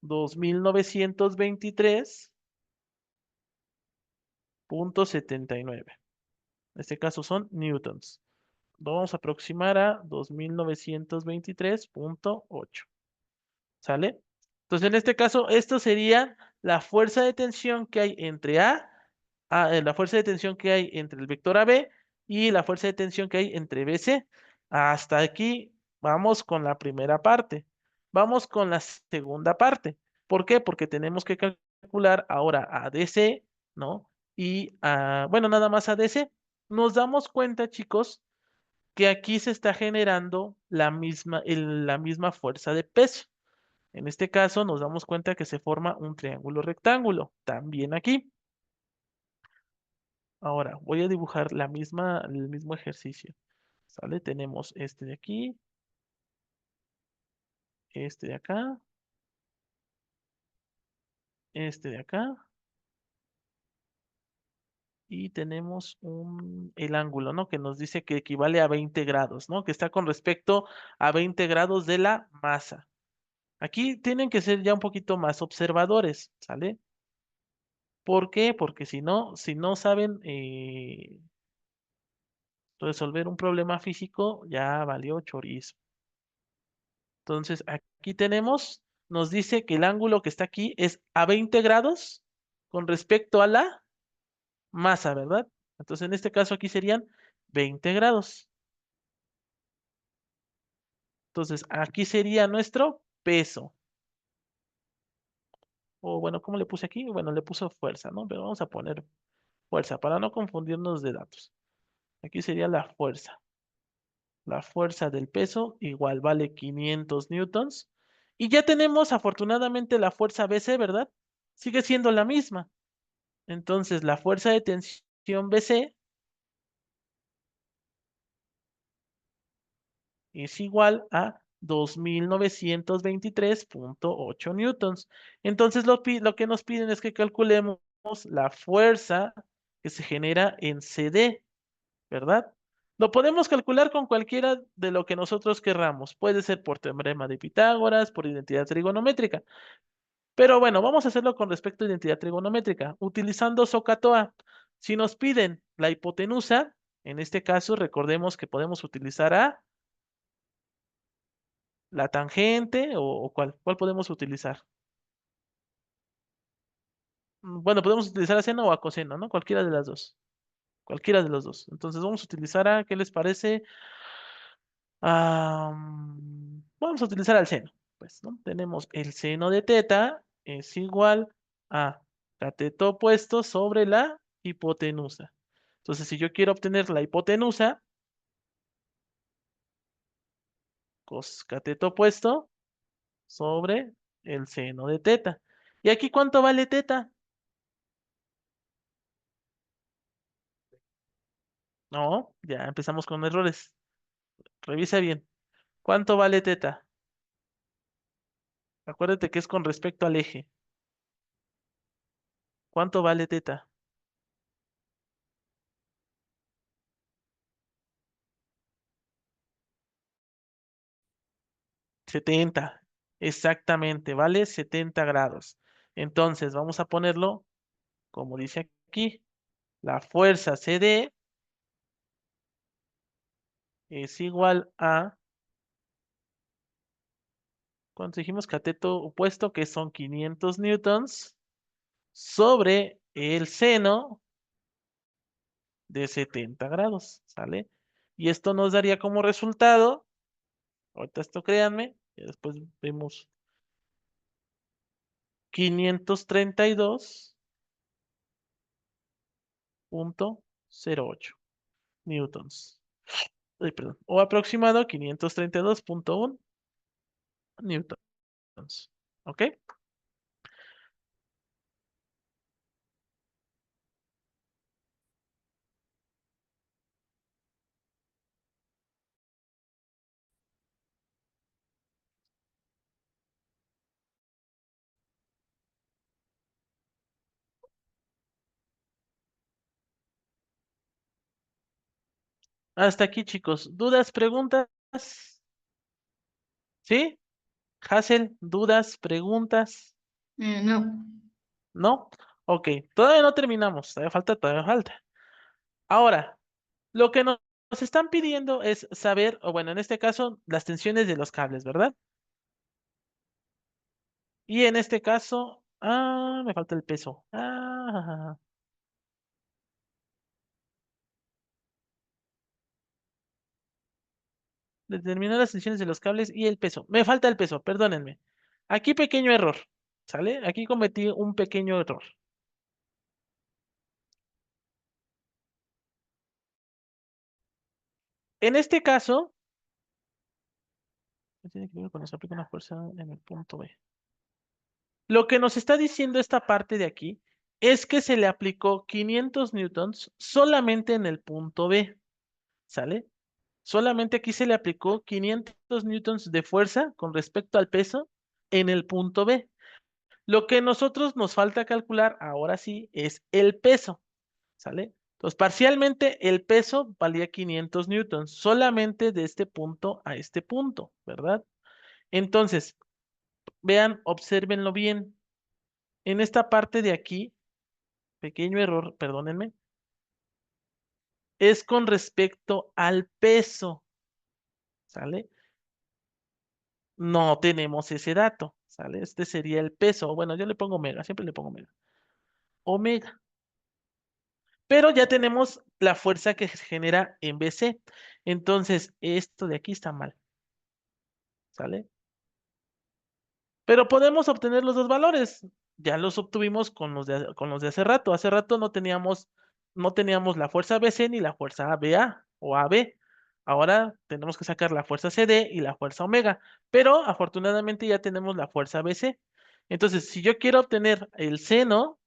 2923.79. En este caso son newtons. Lo vamos a aproximar a 2923.8. ¿Sale? Entonces, en este caso, esto sería la fuerza de tensión que hay entre A la fuerza de tensión que hay entre el vector AB y la fuerza de tensión que hay entre BC. Hasta aquí vamos con la primera parte. Vamos con la segunda parte. ¿Por qué? Porque tenemos que calcular ahora ADC, ¿no? Y, bueno, nada más ADC. Nos damos cuenta, chicos, que aquí se está generando la misma fuerza de peso. En este caso, nos damos cuenta que se forma un triángulo rectángulo. También aquí. Ahora, voy a dibujar el mismo ejercicio. ¿Sale? Tenemos este de aquí, este de acá, este de acá, y tenemos el ángulo, ¿no? Que nos dice que equivale a 20 grados, ¿no? Que está con respecto a 20 grados de la masa. Aquí tienen que ser ya un poquito más observadores, ¿sale? ¿Por qué? Porque si no saben resolver un problema físico, ya valió chorizo. Entonces, aquí nos dice que el ángulo que está aquí es a 20 grados con respecto a la masa, ¿verdad? Entonces, en este caso aquí serían 20 grados. Entonces, aquí sería nuestro peso. O bueno, ¿cómo le puse aquí? Bueno, le puso fuerza, ¿no? Pero vamos a poner fuerza para no confundirnos de datos. Aquí sería la fuerza. La fuerza del peso igual vale 500 newtons. Y ya tenemos afortunadamente la fuerza BC, ¿verdad? Sigue siendo la misma. Entonces, la fuerza de tensión BC es igual a 2923,8 newtons. Entonces, lo que nos piden es que calculemos la fuerza que se genera en CD, ¿verdad? Lo podemos calcular con cualquiera de lo que nosotros querramos. Puede ser por teorema de Pitágoras, por identidad trigonométrica. Pero bueno, vamos a hacerlo con respecto a identidad trigonométrica, utilizando SOHCAHTOA. Si nos piden la hipotenusa, en este caso recordemos que podemos utilizar la tangente o ¿cuál podemos utilizar? Bueno, podemos utilizar a seno o a coseno, ¿no? Cualquiera de las dos. Cualquiera de los dos. Entonces vamos a utilizar ¿qué les parece? Vamos a utilizar al seno. Pues, ¿no? Tenemos el seno de teta es igual a cateto opuesto sobre la hipotenusa. Entonces, si yo quiero obtener la hipotenusa, cos cateto opuesto sobre el seno de teta. ¿Y aquí cuánto vale teta? No, ya empezamos con errores. Revisa bien. ¿Cuánto vale teta? Acuérdate que es con respecto al eje. ¿Cuánto vale teta? 70. Exactamente, vale 70 grados. Entonces, vamos a ponerlo como dice aquí. La fuerza CD es igual a, ¿cuánto dijimos? Cateto opuesto, que son 500 newtons, sobre el seno de 70 grados, ¿sale? Y esto nos daría como resultado, ahorita esto créanme, y después vemos 532,08 newtons. Ay, perdón, o aproximado 532,1 newtons. ¿Ok? Hasta aquí, chicos. ¿Dudas, preguntas? ¿Sí? Hazel, ¿dudas, preguntas? No. ¿No? Ok, todavía no terminamos. Todavía falta, todavía falta. Ahora, lo que nos están pidiendo es saber, o bueno, en este caso, las tensiones de los cables, ¿verdad? Y en este caso, me falta el peso. Determinar las tensiones de los cables y el peso. Me falta el peso, perdónenme. Aquí pequeño error, ¿sale? Aquí cometí un pequeño error. En este caso, ¿qué tiene que ver cuando se aplica una fuerza en el punto B? Lo que nos está diciendo esta parte de aquí es que se le aplicó 500 newtons solamente en el punto B, ¿sale? Solamente aquí se le aplicó 500 newtons de fuerza con respecto al peso en el punto B. Lo que nosotros nos falta calcular ahora sí es el peso, ¿sale? Entonces, parcialmente el peso valía 500 newtons, solamente de este punto a este punto, ¿verdad? Entonces, vean, obsérvenlo bien. En esta parte de aquí, pequeño error, perdónenme, es con respecto al peso, ¿sale? No tenemos ese dato, ¿sale? Este sería el peso. Bueno, yo le pongo omega, siempre le pongo omega. Omega. Pero ya tenemos la fuerza que se genera en BC. Entonces, esto de aquí está mal, ¿sale? Pero podemos obtener los dos valores. Ya los obtuvimos con los de hace rato. Hace rato no teníamos la fuerza BC ni la fuerza ABA o AB. Ahora tenemos que sacar la fuerza CD y la fuerza omega. Pero afortunadamente ya tenemos la fuerza BC. Entonces, si yo quiero obtener el seno,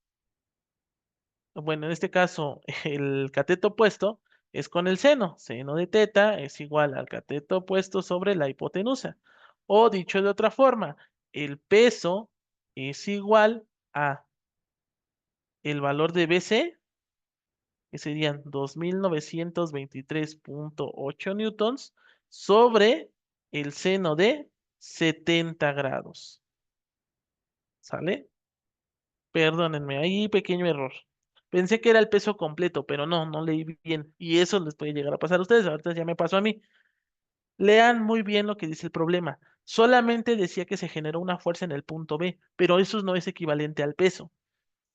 bueno, en este caso, el cateto opuesto es con el seno. Seno de teta es igual al cateto opuesto sobre la hipotenusa. O dicho de otra forma, el peso es igual a el valor de BC, que serían 2923.8 newtons, sobre el seno de 70 grados. ¿Sale? Perdónenme, ahí pequeño error. Pensé que era el peso completo, pero no leí bien. Y eso les puede llegar a pasar a ustedes. Ahorita ya me pasó a mí. Lean muy bien lo que dice el problema. Solamente decía que se generó una fuerza en el punto B, pero eso no es equivalente al peso,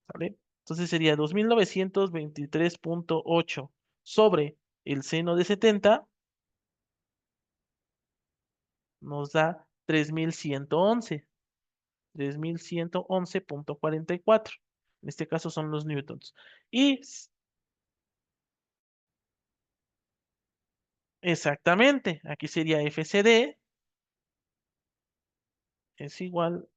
¿vale? Entonces sería 2923.8 sobre el seno de 70 nos da 3111.44. En este caso son los newtons. Y exactamente, aquí sería FCD es igual,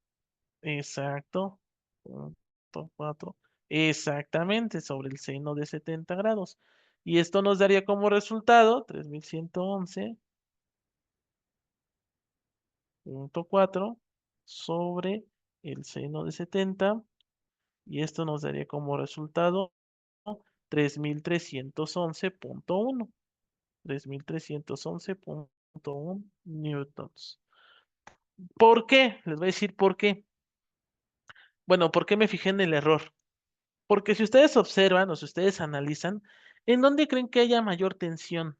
exacto, 0.4, exactamente, sobre el seno de 70 grados. Y esto nos daría como resultado 3111.4 sobre el seno de 70. Y esto nos daría como resultado 3311.1. 3311.1 newtons. ¿Por qué? Les voy a decir por qué. Bueno, ¿por qué me fijé en el error? Porque si ustedes observan o si ustedes analizan, ¿en dónde creen que haya mayor tensión?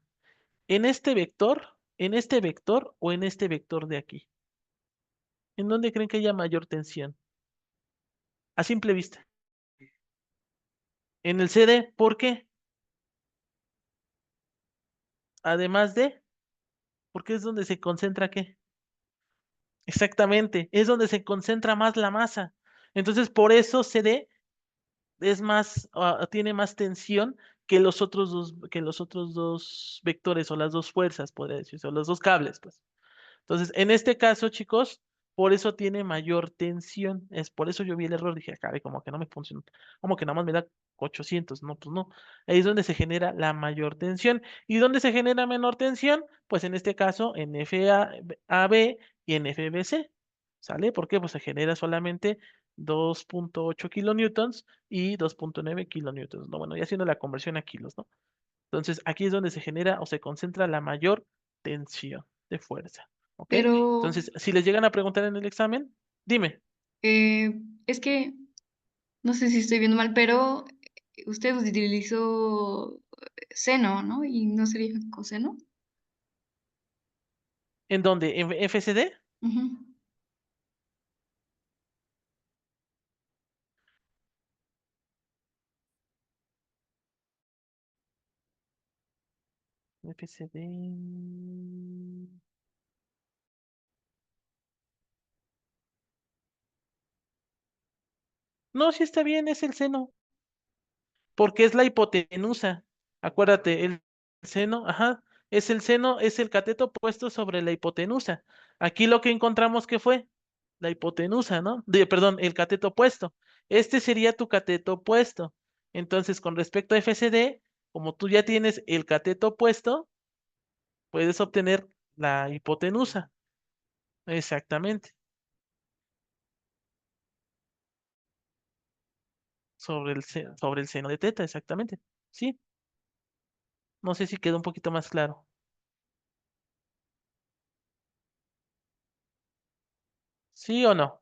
¿En este vector? ¿En este vector o en este vector de aquí? ¿En dónde creen que haya mayor tensión? A simple vista. En el CD, ¿por qué? Además de, porque es donde se concentra ¿qué? Exactamente, es donde se concentra más la masa. Entonces, por eso CD es más, tiene más tensión que los otros dos vectores o las dos fuerzas, podría decirse, o los dos cables, pues. Entonces, en este caso, chicos, por eso tiene mayor tensión. Es por eso yo vi el error. Dije, caray, como que no me funcionó. Como que nada más me da 800. No, pues no. Ahí es donde se genera la mayor tensión. ¿Y dónde se genera menor tensión? Pues en este caso, en FAB y en FBC. ¿Sale? ¿Por qué? Pues se genera solamente 2.8 kilonewtons y 2.9 kilonewtons. No, bueno, ya haciendo la conversión a kilos, ¿no? Entonces, aquí es donde se genera o se concentra la mayor tensión de fuerza. ¿Ok? Pero Entonces, si les llegan a preguntar en el examen, dime, eh, es que no sé si estoy viendo mal, pero usted utilizó seno, ¿no? Y no sería coseno. ¿en dónde? ¿En FCD? Ujú. FCD. No, sí está bien, es el seno, porque es la hipotenusa. Acuérdate, el seno, ajá, es el seno, es el cateto puesto sobre la hipotenusa. Aquí lo que encontramos que fue la hipotenusa, ¿no? Perdón, el cateto puesto. Este sería tu cateto puesto. Entonces, con respecto a FCD, como tú ya tienes el cateto puesto, puedes obtener la hipotenusa. Exactamente. Sobre el seno de teta, exactamente. Sí, no sé si quedó un poquito más claro. ¿Sí o no?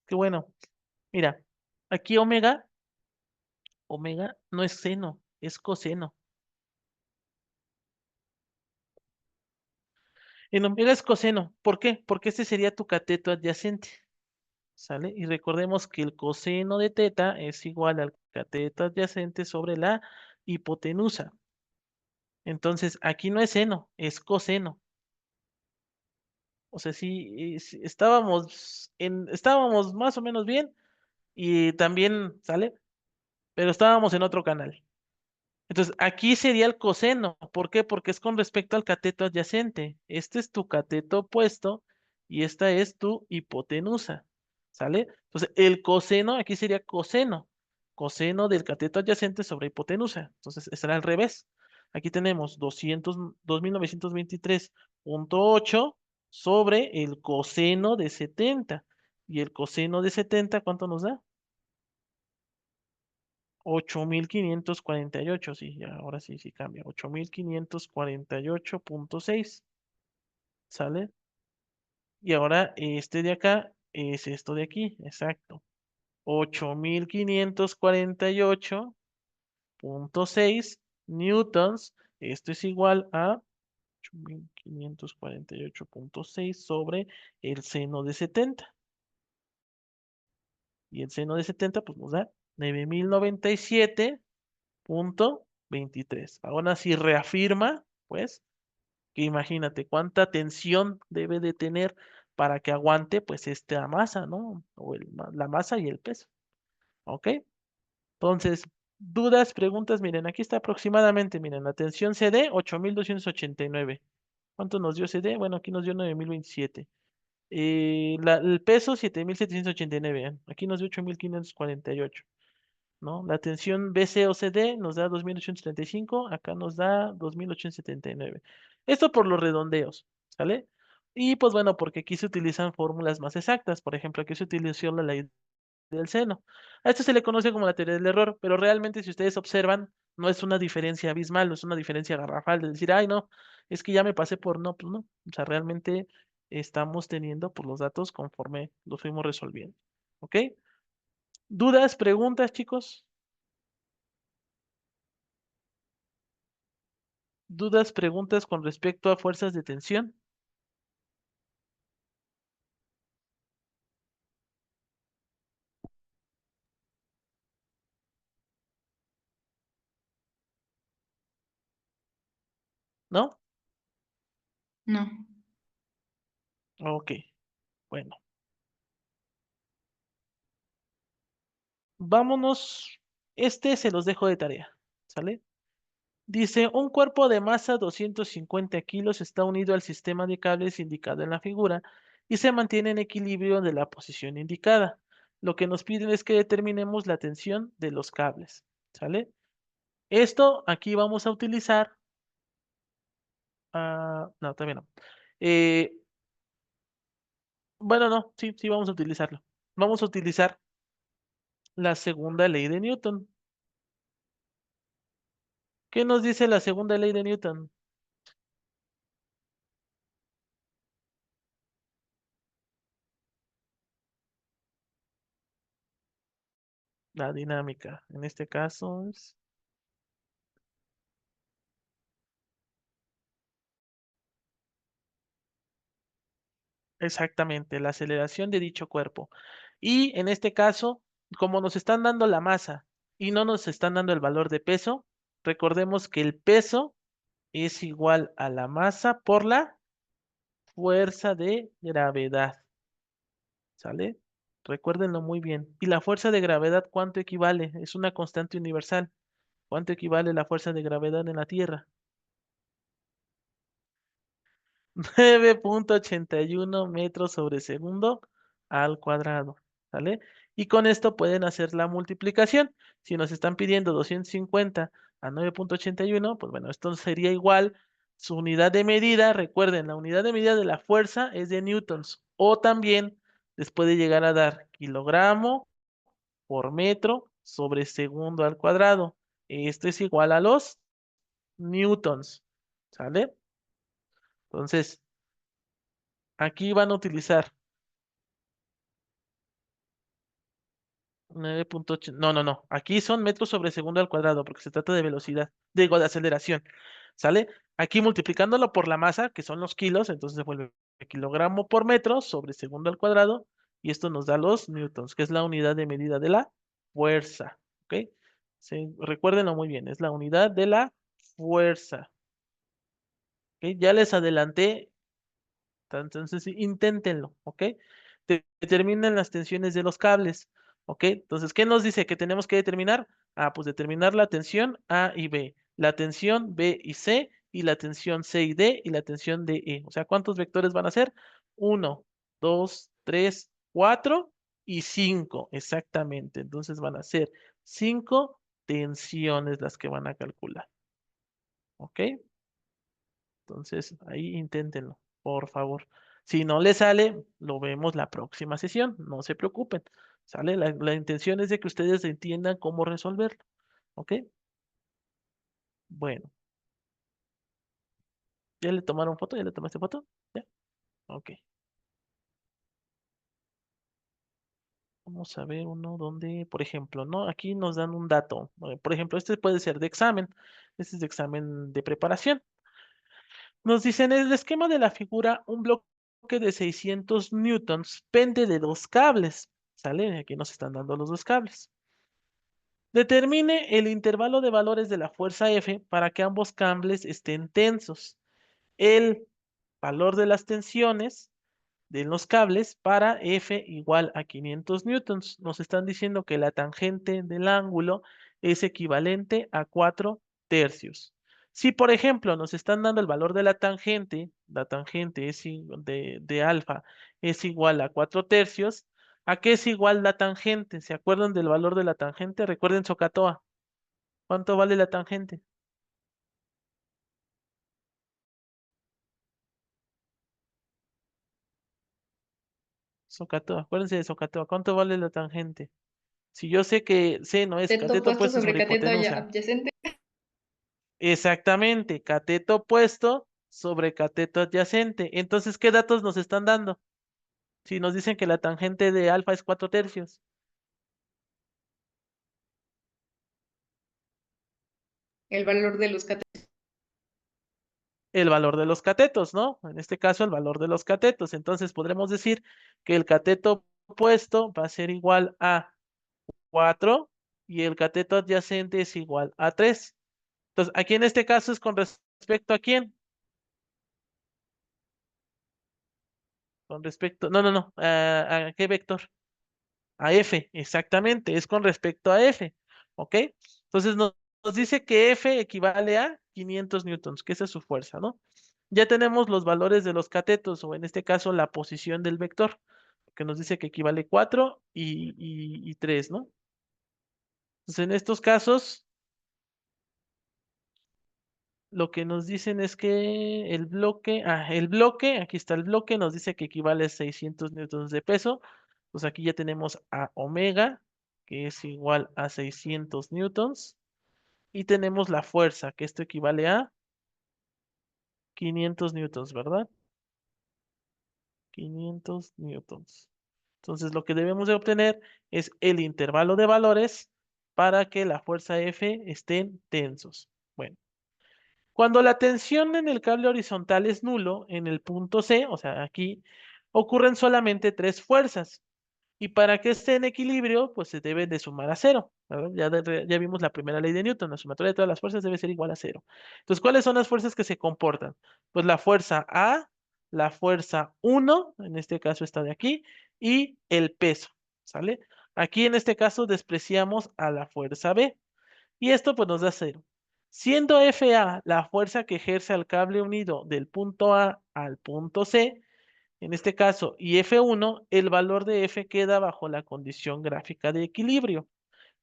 Qué bueno. Mira, aquí omega no es seno, es coseno. En omega es coseno. ¿Por qué? Porque este sería tu cateto adyacente. ¿Sale? Y recordemos que el coseno de teta es igual al cateto adyacente sobre la hipotenusa. Entonces, aquí no es seno, es coseno. O sea, sí, estábamos más o menos bien y también, ¿sale? Pero estábamos en otro canal. Entonces, aquí sería el coseno. ¿Por qué? Porque es con respecto al cateto adyacente. Este es tu cateto opuesto y esta es tu hipotenusa. ¿Sale? Entonces, el coseno aquí sería coseno. Coseno del cateto adyacente sobre hipotenusa. Entonces, estará al revés. Aquí tenemos 2923,8 sobre el coseno de 70. ¿Y el coseno de 70 cuánto nos da? 8548, sí, ya, ahora sí, sí cambia. 8548,6, ¿sale? Y ahora este de acá es esto de aquí, exacto. 8548,6 newtons. Esto es igual a 8548,6 sobre el seno de 70. Y el seno de 70 pues nos da 9097,23. Ahora sí reafirma, pues, que imagínate cuánta tensión debe de tener para que aguante pues esta masa, ¿no? La masa y el peso, ¿ok? Entonces, dudas, preguntas, miren, aquí está aproximadamente, miren, la tensión CD 8289. ¿Cuánto nos dio CD? Bueno, aquí nos dio 9027. El peso 7789. Aquí nos dio 8548. ¿No? La tensión BCOCD nos da 2835, acá nos da 2879. Esto por los redondeos, ¿sale? Y pues bueno, porque aquí se utilizan fórmulas más exactas. Por ejemplo, aquí se utilizó la ley del seno. A esto se le conoce como la teoría del error, pero realmente si ustedes observan, no es una diferencia abismal, no es una diferencia garrafal de decir, ay, no, es que ya me pasé por no, pues no. O sea, realmente estamos teniendo por los datos conforme los fuimos resolviendo. ¿Ok? ¿Dudas, preguntas, chicos? ¿Dudas, preguntas con respecto a fuerzas de tensión? ¿No? No. Ok, bueno. Vámonos. Este se los dejo de tarea. ¿Sale? Dice, un cuerpo de masa 250 kilos está unido al sistema de cables indicado en la figura y se mantiene en equilibrio de la posición indicada. Lo que nos piden es que determinemos la tensión de los cables. ¿Sale? Esto aquí vamos a utilizar. No, todavía no. Eh, bueno, no, sí, sí, vamos a utilizarlo. Vamos a utilizar la segunda ley de Newton. ¿Qué nos dice la segunda ley de Newton? La dinámica, en este caso es exactamente la aceleración de dicho cuerpo. Y en este caso, como nos están dando la masa y no nos están dando el valor de peso, recordemos que el peso es igual a la masa por la fuerza de gravedad, ¿sale? Recuérdenlo muy bien. ¿Y la fuerza de gravedad cuánto equivale? Es una constante universal. ¿Cuánto equivale la fuerza de gravedad en la Tierra? 9,81 metros sobre segundo al cuadrado, ¿sale? Y con esto pueden hacer la multiplicación. Si nos están pidiendo 250 a 9,81, pues bueno, esto sería igual. Su unidad de medida, recuerden, la unidad de medida de la fuerza es de newtons. O también les puede llegar a dar kilogramo por metro sobre segundo al cuadrado. Esto es igual a los newtons, ¿sale? Entonces, aquí van a utilizar 9,8. No, no, no. Aquí son metros sobre segundo al cuadrado porque se trata de velocidad, digo, de aceleración. ¿Sale? Aquí multiplicándolo por la masa, que son los kilos, entonces se vuelve kilogramo por metro sobre segundo al cuadrado y esto nos da los newtons, que es la unidad de medida de la fuerza. ¿Ok? Recuérdenlo muy bien, es la unidad de la fuerza. ¿Ok? Ya les adelanté. Entonces, sí, inténtenlo, ¿ok? Determinen las tensiones de los cables, ¿ok? Entonces, ¿qué nos dice que tenemos que determinar? Ah, pues determinar la tensión A y B, la tensión B y C, y la tensión C y D, y la tensión D y E. O sea, ¿cuántos vectores van a ser? Uno, 2, 3, 4 y 5, exactamente. Entonces van a ser 5 tensiones las que van a calcular, ¿ok? Entonces, ahí inténtenlo, por favor. Si no le sale, lo vemos la próxima sesión, no se preocupen. ¿Sale? La intención es de que ustedes entiendan cómo resolverlo. ¿Ok? Bueno, ¿ya le tomaron foto? ¿Ya le tomaste foto? ¿Ya? Ok. Vamos a ver uno donde, por ejemplo, ¿no? Aquí nos dan un dato. Por ejemplo, este puede ser de examen. Este es de examen de preparación. Nos dicen en el esquema de la figura, un bloque de 600 newtons pende de dos cables. ¿Sale? Aquí nos están dando los dos cables. Determine el intervalo de valores de la fuerza F para que ambos cables estén tensos. El valor de las tensiones de los cables para F igual a 500 newtons. Nos están diciendo que la tangente del ángulo es equivalente a 4 tercios. Si, por ejemplo, nos están dando el valor de la tangente es de alfa es igual a 4 tercios, ¿a qué es igual la tangente? ¿Se acuerdan del valor de la tangente? Recuerden Socatoa. ¿Cuánto vale la tangente? Socatoa, acuérdense de Socatoa. ¿Cuánto vale la tangente? Si yo sé que seno es Teto cateto opuesto opuesto sobre sobre cateto hipotenusa. adyacente. Exactamente, cateto opuesto sobre cateto adyacente. Entonces, ¿qué datos nos están dando? Si nos dicen que la tangente de alfa es 4 tercios, El valor de los catetos. el valor de los catetos, ¿no? En este caso, el valor de los catetos. Entonces, podremos decir que el cateto opuesto va a ser igual a 4 y el cateto adyacente es igual a 3. Entonces, aquí en este caso es con respecto a quién? Con respecto, no, no, no, ¿a qué vector? A F, exactamente, es con respecto a F, ¿ok? Entonces nos dice que F equivale a 500 newtons, que esa es su fuerza, ¿no? Ya tenemos los valores de los catetos, o en este caso la posición del vector, que nos dice que equivale 4 y 3, ¿no? Entonces en estos casos, lo que nos dicen es que el bloque, aquí está el bloque, nos dice que equivale a 600 newtons de peso. Pues aquí ya tenemos a omega, que es igual a 600 newtons. Y tenemos la fuerza, que esto equivale a 500 newtons, ¿verdad? 500 newtons. Entonces, lo que debemos de obtener es el intervalo de valores para que la fuerza F estén tensos. Bueno, cuando la tensión en el cable horizontal es nulo, en el punto C, o sea, aquí, ocurren solamente tres fuerzas. Y para que esté en equilibrio, pues se debe de sumar a cero, ¿verdad? Ya vimos la primera ley de Newton, la sumatoria de todas las fuerzas debe ser igual a cero. Entonces, ¿cuáles son las fuerzas que se comportan? Pues la fuerza A, la fuerza uno, en este caso esta de aquí, y el peso, ¿sale? Aquí en este caso despreciamos a la fuerza B, y esto pues nos da cero. Siendo FA la fuerza que ejerce al cable unido del punto A al punto C, en este caso, y F1, el valor de F queda bajo la condición gráfica de equilibrio.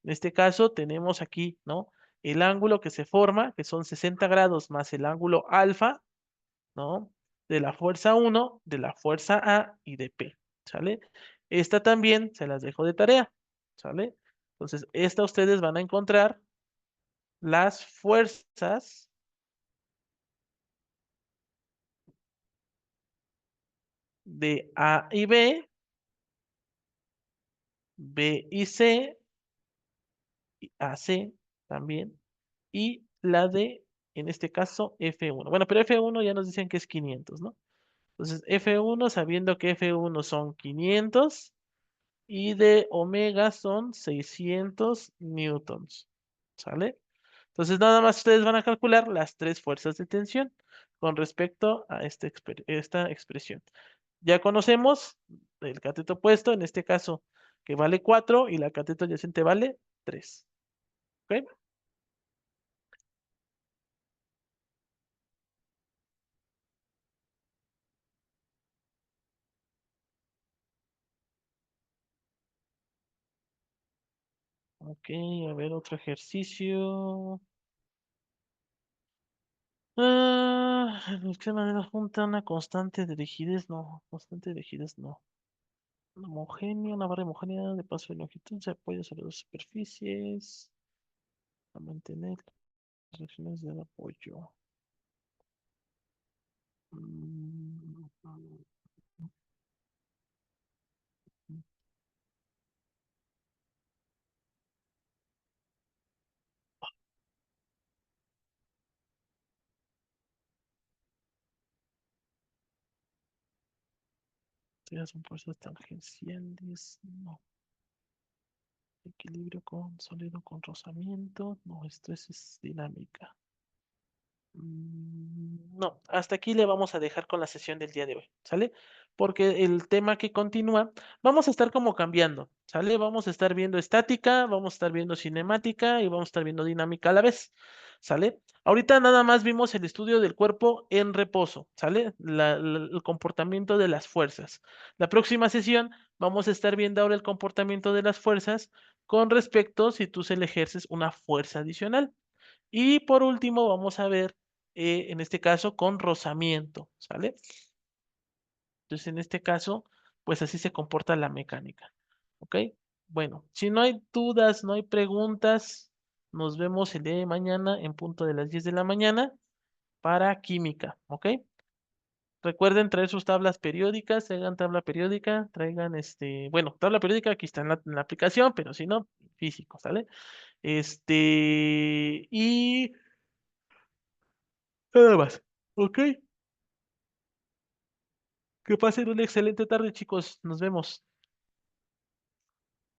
En este caso tenemos aquí, ¿no? El ángulo que se forma, que son 60 grados más el ángulo alfa, ¿no? De la fuerza 1, de la fuerza A y de P, ¿sale? Esta también se las dejo de tarea, ¿sale? Entonces, esta ustedes van a encontrar las fuerzas de A y B, B y C, y AC también, y la de, en este caso, F1. Bueno, pero F1 ya nos dicen que es 500, ¿no? Entonces, F1, sabiendo que F1 son 500 y de omega son 600 newtons, ¿sale? Entonces, nada más ustedes van a calcular las tres fuerzas de tensión con respecto a esta expresión. Ya conocemos el cateto opuesto, en este caso, que vale 4 y la cateto adyacente vale 3. ¿Ok? Ok, a ver, otro ejercicio. ¿De qué manera junta una constante de rigidez? No, constante de rigidez no. Una homogénea, una barra homogénea de paso de longitud se apoya sobre dos superficies a mantener las regiones del apoyo. Mm, Estas son fuerzas tangenciales, no. Equilibrio con sólido con rozamiento, no, esto es dinámica. No, hasta aquí le vamos a dejar con la sesión del día de hoy, ¿sale? Porque el tema que continúa, vamos a estar como cambiando, ¿sale? Vamos a estar viendo estática, vamos a estar viendo cinemática y vamos a estar viendo dinámica a la vez, ¿sale? Ahorita nada más vimos el estudio del cuerpo en reposo, ¿sale? El comportamiento de las fuerzas. La próxima sesión vamos a estar viendo ahora el comportamiento de las fuerzas con respecto si tú se le ejerces una fuerza adicional. Y por último, vamos a ver, en este caso, con rozamiento, ¿sale? Entonces, en este caso, pues así se comporta la mecánica, ¿ok? Bueno, si no hay dudas, no hay preguntas, nos vemos el día de mañana en punto de las 10 de la mañana para química, ¿ok? Recuerden traer sus tablas periódicas, traigan tabla periódica, traigan bueno, tabla periódica aquí está en la aplicación, pero si no, físico, ¿sale? Y nada más, ¿ok? Que pasen una excelente tarde, chicos. Nos vemos.